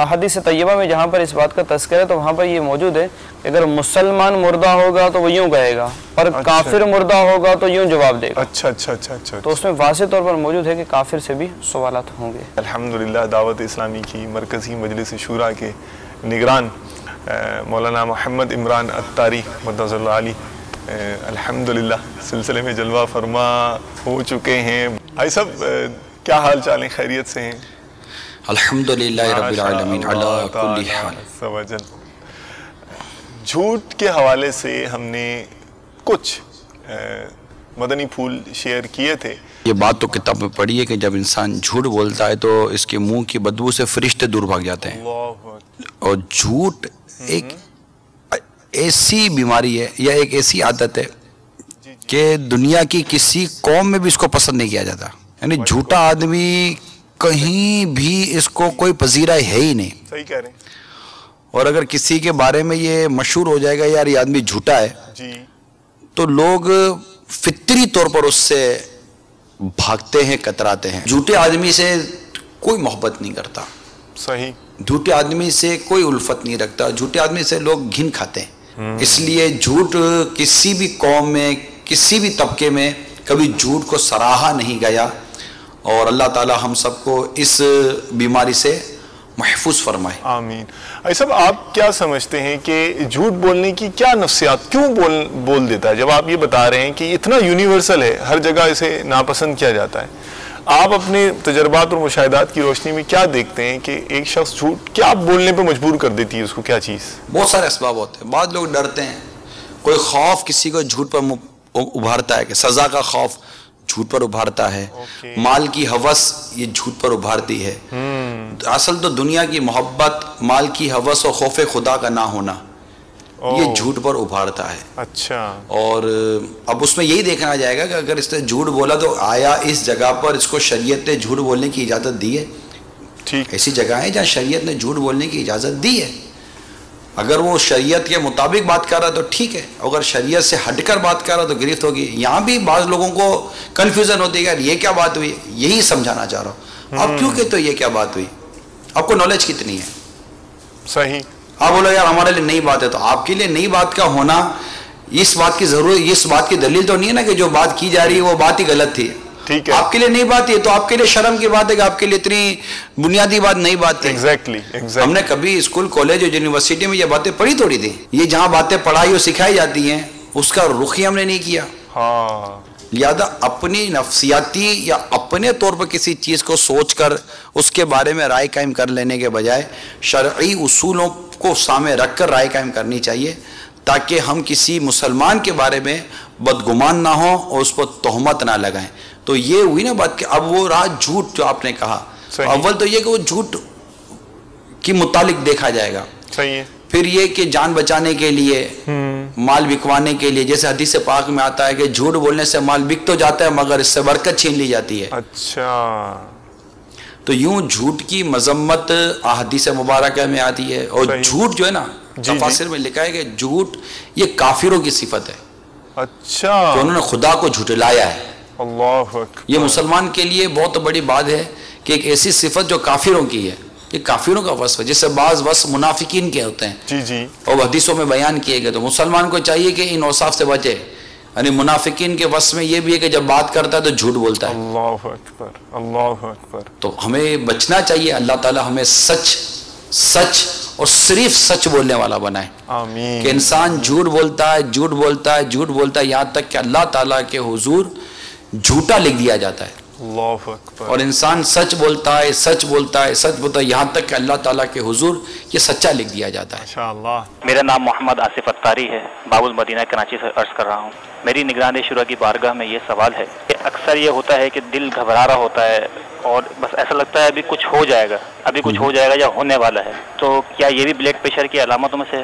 حدیث طیبہ میں جہاں پر اس بات کا تذکر ہے تو وہاں پر یہ موجود ہے کہ اگر مسلمان مردہ ہوگا تو وہ یوں کہے گا, اور کافر مردہ ہوگا تو یوں جواب دے گا. اچھا. تو اس میں واضح طور پر موجود ہے کہ کافر سے بھی سوالات ہوں گے. الحمدللہ دعوت اسلامی کی مرکزی مجلس شورا کے نگران مولانا محمد عمران اتاری مدظ اللہ علی الحمدللہ سلسلے میں جلوہ فرما ہو چکے ہیں. بھائی صاحب کیا حال چال ہیں, خیریت سے ہیں؟ الحمدللہ رب العالمین علی کل حال. جھوٹ کے حوالے سے ہم نے کچھ مدنی پھول شیئر کیے تھے. یہ بات تو کتاب میں پڑھی ہے کہ جب انسان جھوٹ بولتا ہے تو اس کے منہ کی بدبو سے فرشتے دور بھاگ جاتے ہیں. اور جھوٹ ایک ایسی بیماری ہے یا ایک ایسی عادت ہے کہ دنیا کی کسی قوم میں بھی اس کو پسند نہیں کیا جاتا. یعنی جھوٹا آدمی کہیں بھی اس کو کوئی پذیرہ ہے ہی نہیں. صحیح کہہ رہے ہیں. اور اگر کسی کے بارے میں یہ مشہور ہو جائے گا یار یہ آدمی جھوٹا ہے, تو لوگ فطری طور پر اس سے بھاگتے ہیں, کتراتے ہیں. جھوٹے آدمی سے کوئی محبت نہیں کرتا. صحیح. جھوٹے آدمی سے کوئی الفت نہیں رکھتا. جھوٹے آدمی سے لوگ گھن کھاتے ہیں. اس لیے جھوٹ کسی بھی قوم میں, کسی بھی طبقے میں کبھی جھوٹ کو سراہا نہیں گیا. اور اللہ تعالی ہم سب کو اس بیماری سے محفوظ فرمائے. آمین. صاحب آپ کیا سمجھتے ہیں کہ جھوٹ بولنے کی کیا نفسیات, کیوں بول دیتا ہے؟ جب آپ یہ بتا رہے ہیں کہ اتنا یونیورسل ہے, ہر جگہ اسے ناپسند کیا جاتا ہے, آپ اپنے تجربات اور مشاہدات کی روشنی میں کیا دیکھتے ہیں کہ ایک شخص جھوٹ کیا بولنے پہ مجبور کر دیتی ہے اس کو, کیا چیز؟ بہت سارے اسباب ہوتے ہیں. بعض لوگ ڈرتے ہیں, کوئی خوف کسی کو جھوٹ پر ابھارتا ہے کہ سزا کا خوف جھوٹ پر ابھارتا ہے, مال کی ہوس یہ جھوٹ پر ابھارتی ہے. اصل تو دنیا کی محبت, مال کی ہوس اور خوف خدا کا نہ ہونا یہ جھوٹ پر ابھارتا ہے. اچھا. اور اب اس میں یہی دیکھنا جائے گا کہ اگر اس نے جھوٹ بولا تو آیا اس جگہ پر اس کو شریعت نے جھوٹ بولنے کی اجازت دی ہے؟ ٹھیک. ایسی جگہ ہیں جہاں شریعت نے جھوٹ بولنے کی اجازت دی ہے. اگر وہ شریعت کے مطابق بات کر رہا ہے تو ٹھیک ہے, اگر شریعت سے ہٹ کر بات کر رہا ہے تو گرفت ہوگی. یہاں بھی بعض لوگوں کو کنفیوژن ہوتی ہے کہ یہ کیا بات ہوئی, یہی سمجھانا چاہ رہا ہوں. آپ کیوں کہتے ہو یہ کیا بات ہوئی؟ آپ کو نالج کتنی ہے؟ صحیح. آپ بولو یار ہمارے لیے نئی بات ہے, تو آپ کے لیے نئی بات کا ہونا اس بات کی ضرورت, اس بات کی دلیل تو نہیں ہے نا کہ جو بات کی جا رہی ہے وہ بات ہی غلط تھی. ٹھیک ہے. آپ کے لیے نئی بات ہے تو آپ کے لیے شرم کی بات ہے کہ آپ کے لیے اتنی بنیادی بات نئی بات ہے. ایگزیکٹلی. ہم نے کبھی اسکول, کالج اور یونیورسٹی میں یہ باتیں پڑھی تھوڑی تھی. یہ جہاں باتیں پڑھائی اور سکھائی جاتی ہیں اس کا رخ ہی ہم نے نہیں کیا. لہذا اپنی نفسیاتی یا اپنے طور پر کسی چیز کو سوچ کر اس کے بارے میں رائے قائم کر لینے کے بجائے شرعی اصولوں کو سامنے رکھ کر رائے قائم کرنی چاہیے, تاکہ ہم کسی مسلمان کے بارے میں بدگمان نہ ہوں اور اس پر تہمت نہ لگائیں. تو یہ ہوئی نا بات کہ اب وہ رہا جھوٹ جو آپ نے کہا. اول تو یہ کہ وہ جھوٹ کی متعلق دیکھا جائے گا. صحیح ہے. پھر یہ کہ جان بچانے کے لیے, مال بکوانے کے لیے, جیسے حدیث پاک میں آتا ہے کہ جھوٹ بولنے سے مال بک تو جاتا ہے مگر اس سے برکت چھین لی جاتی ہے. اچھا. تو یوں جھوٹ کی مذمت حدیث مبارکہ میں آتی ہے. اور جھوٹ جو ہے نا, تفاسیر میں لکھا ہے کہ جھوٹ یہ کافروں کی صفت ہے. اچھا. کہ انہوں نے خدا کو جھٹلایا ہے. اللہ اکبر. یہ مسلمان کے لیے بہت بڑی بات ہے کہ ایک ایسی صفت جو کافروں کی ہے, یہ کافروں کا وصف ہے, جس سے بعض وصف منافقین کے ہوتے ہیں. جی جی. اور حدیثوں میں بیان کیے گئے. تو مسلمان کو چاہیے کہ ان اوصاف سے بچے. یعنی منافقین کے وصف میں یہ بھی ہے کہ جب بات کرتا ہے تو جھوٹ بولتا ہے. اللہ اکبر. اللہ اکبر. تو ہمیں بچنا چاہیے. اللہ تعالی ہمیں سچ اور صرف سچ بولنے والا بنائے. آمین. کہ انسان جھوٹ بولتا ہے یہاں تک کہ اللہ تعالیٰ کے حضور جھوٹا لکھ دیا جاتا ہے. اللہ اکبر. اور انسان سچ بولتا ہے یہاں تک کہ اللہ تعالیٰ کے حضور یہ سچا لکھ دیا جاتا ہے. ماشاءاللہ. میرا نام محمد آصف اتاری ہے, باب المدینہ کراچی سے عرض کر رہا ہوں. میری نگران شورا کی بارگاہ میں یہ سوال ہے کہ اکثر یہ ہوتا ہے کہ دل گھبرا رہا ہوتا ہے اور بس ایسا لگتا ہے ابھی کچھ ہو جائے گا یا ہونے والا ہے. تو کیا یہ بھی بلڈ پریشر کی علامتوں میں سے ہے؟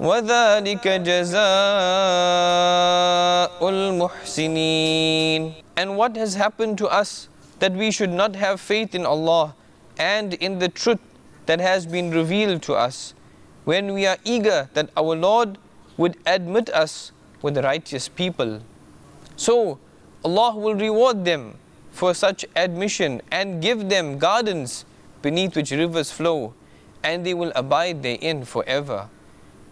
وَذَلِكَ جَزَاءُ الْمُحْسِنِينَ. And what has happened to us that we should not have faith in Allah and in the truth that has been revealed to us, when we are eager that our Lord would admit us with the righteous people. So Allah will reward them for such admission and give them gardens beneath which rivers flow, and they will abide therein forever.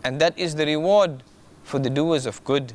And that is the reward for the doers of good.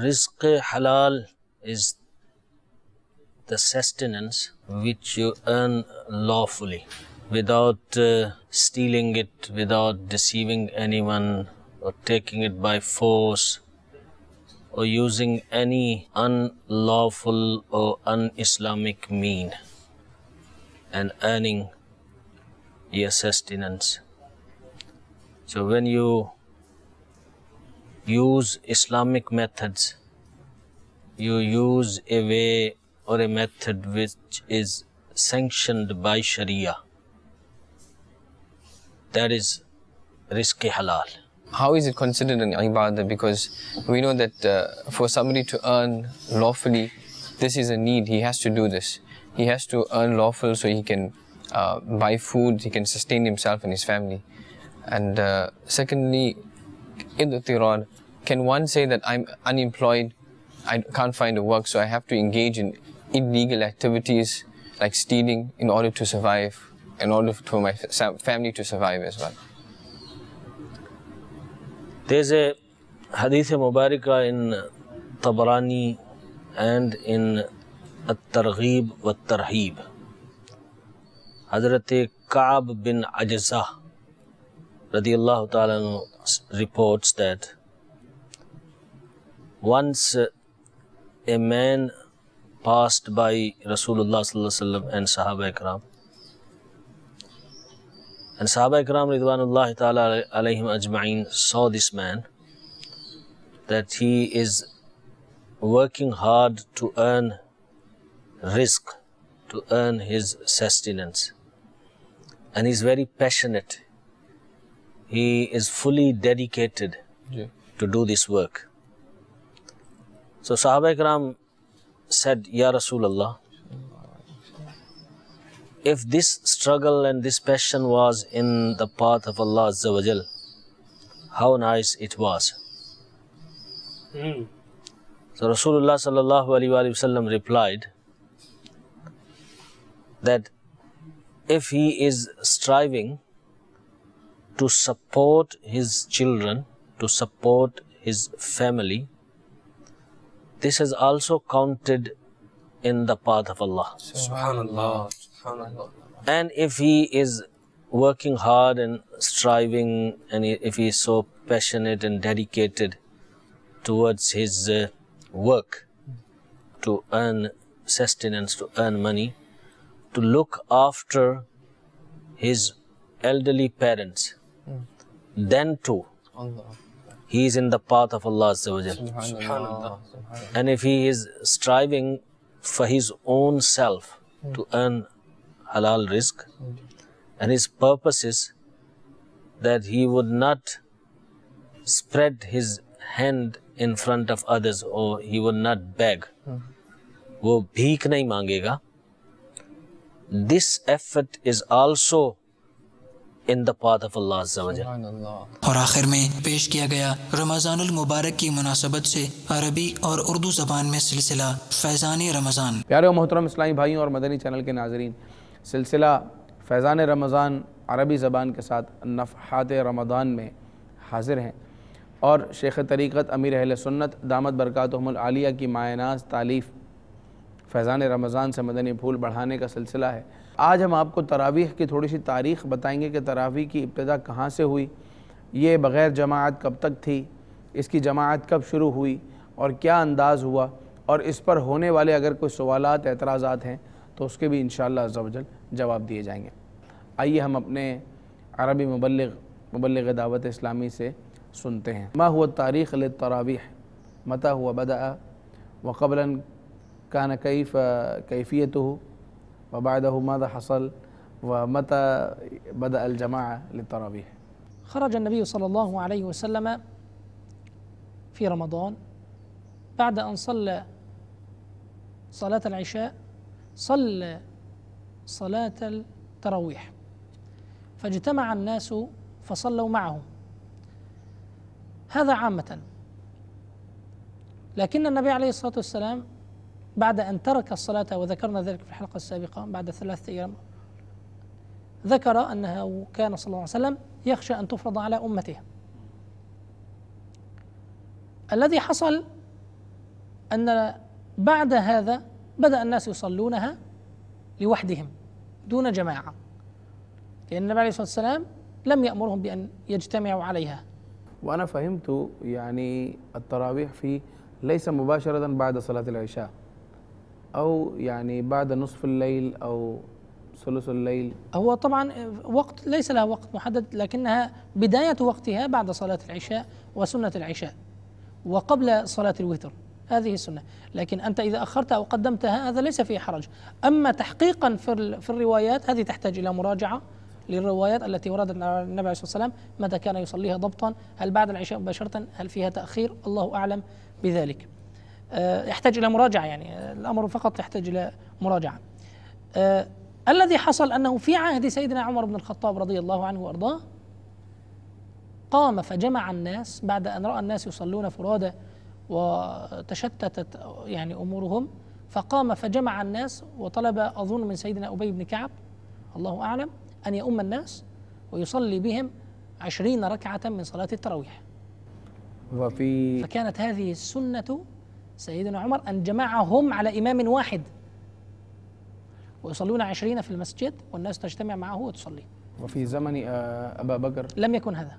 Rizq halal is the sustenance which you earn lawfully, without stealing it, without deceiving anyone or taking it by force or using any unlawful or un-Islamic mean, and earning your sustenance. So when you use Islamic methods, you use a way or a method which is sanctioned by Sharia. That is rizq halal. How is it considered an ibadah? Because we know that for somebody to earn lawfully, this is a need. He has to do this. He has to earn lawful so he can buy food, he can sustain himself and his family. And secondly, in the Tirad, can one say that I'm unemployed, I can't find a work, so I have to engage in illegal activities like stealing in order to survive, in order for my family to survive as well? There's a hadith mubarakah in Tabarani and in At-Targhib wa Tarheeb. Hazrat Ka'b bin Ajza radiyallahu ta'ala reports that once a man passed by Rasulullah sallallahu alaihi wasallam and Sahaba Ikram, and Sahaba Ikram ridwanullahi ta'ala alayhim ajma'in saw this man, that he is working hard to earn rizq, to earn his sustenance, and he is very passionate. He is fully dedicated to do this work. So Sahaba Ikram said, Ya Rasulullah, if this struggle and this passion was in the path of Allah Azza wa Jal, how nice it was. So Rasulullah sallallahu alaihi wasallam replied that if he is striving to support his children, to support his family, this is also counted in the path of Allah. Subhanallah. Subhanallah. And if he is working hard and striving, and if he is so passionate and dedicated towards his work to earn sustenance, to earn money, to look after his elderly parents, then too he is in the path of Allah Azza wa Jal. And if he is striving for his own self to earn halal rizq, and his purpose is that he would not spread his hand in front of others, or he would not beg, وہ بھیک نہیں مانگے گا, this effort is also in the path of Allah Azza wa Jalla. اور آخر میں پیش کیا گیا رمضان المبارک کی مناسبت سے عربی اور اردو زبان میں سلسلہ فیضان رمضان. پیارے و محترم اسلامی بھائیوں اور مدنی چینل کے ناظرین، سلسلہ فیضان رمضان عربی زبان کے ساتھ نفحات رمضان میں حاضر ہیں، اور شیخ طریقت امیر اہل سنت دامت برکاتہم العالیہ کی مایہ ناز تالیف فیضان رمضان سے مدنی پھول بڑھانے کا سلسلہ ہے. آج ہم آپ کو تراویح کی تھوڑی سی تاریخ بتائیں گے کہ تراویح کی ابتدا کہاں سے ہوئی، یہ بغیر جماعت کب تک تھی، اس کی جماعت کب شروع ہوئی اور کیا انداز ہوا، اور اس پر ہونے والے اگر کوئی سوالات اعتراضات ہیں تو اس کے بھی انشاءاللہ عز و جل جواب دیے جائیں گے. آئیے ہم اپنے عربی مبلغ دعوت اسلامی سے سنتے ہیں. ما هو التاریخ للتراویح، متى هو بدأ، وقبلا كان كيفيته، وبعده ماذا حصل، ومتى بدأ الجماعة للتراويح؟ خرج النبي صلى الله عليه وسلم في رمضان بعد أن صلى صلاة العشاء، صلى صلاة التراويح، فاجتمع الناس فصلوا معه. هذا عامة. لكن النبي عليه الصلاة والسلام بعد أن ترك الصلاة، وذكرنا ذلك في الحلقة السابقة، بعد 3 أيام ذكر أنه كان صلى الله عليه وسلم يخشى أن تفرض على أمته. الذي حصل أن بعد هذا بدأ الناس يصلونها لوحدهم دون جماعة، لأن النبي عليه الصلاة والسلام لم يأمرهم بأن يجتمعوا عليها. وأنا فهمت يعني التراويح في ليس مباشرة بعد صلاة العشاء، أو يعني بعد نصف الليل أو ثلث الليل. هو طبعا وقت ليس لها وقت محدد، لكنها بداية وقتها بعد صلاة العشاء وسنة العشاء وقبل صلاة الوتر، هذه السنة. لكن أنت إذا أخرتها أو قدمتها هذا ليس فيه حرج. أما تحقيقا في الروايات هذه تحتاج إلى مراجعة للروايات التي وردت عن النبي عليه الصلاة والسلام متى كان يصليها ضبطا، هل بعد العشاء مباشرة، هل فيها تأخير، الله أعلم بذلك. يحتاج إلى مراجعة، يعني الأمر فقط يحتاج إلى مراجعة. الذي حصل أنه في عهد سيدنا عمر بن الخطاب رضي الله عنه وأرضاه قام فجمع الناس بعد أن رأى الناس يصلون فرادى وتشتتت يعني أمورهم، فقام فجمع الناس وطلب أظن من سيدنا أبي بن كعب الله أعلم أن يؤم الناس ويصلي بهم 20 ركعة من صلاة التراويح. فكانت هذه السنة سيدنا عمر أن جمعهم على إمام واحد، ويصلون 20 في المسجد والناس تجتمع معه وتصلي. وفي زمن أبا بكر لم يكن هذا،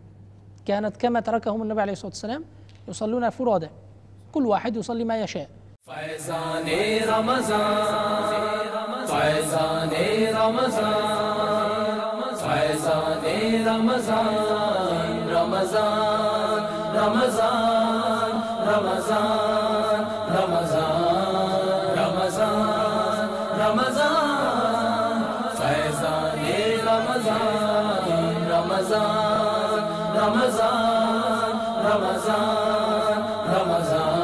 كانت كما تركهم النبي عليه الصلاة والسلام يصلون فرادى، كل واحد يصلي ما يشاء. فیضان رمضان فیضان رمضان فیضان رمضان رمضان رمضان رمضان رمضان رمضان رمضان فیضان رمضان رمضان رمضان رمضان رمضان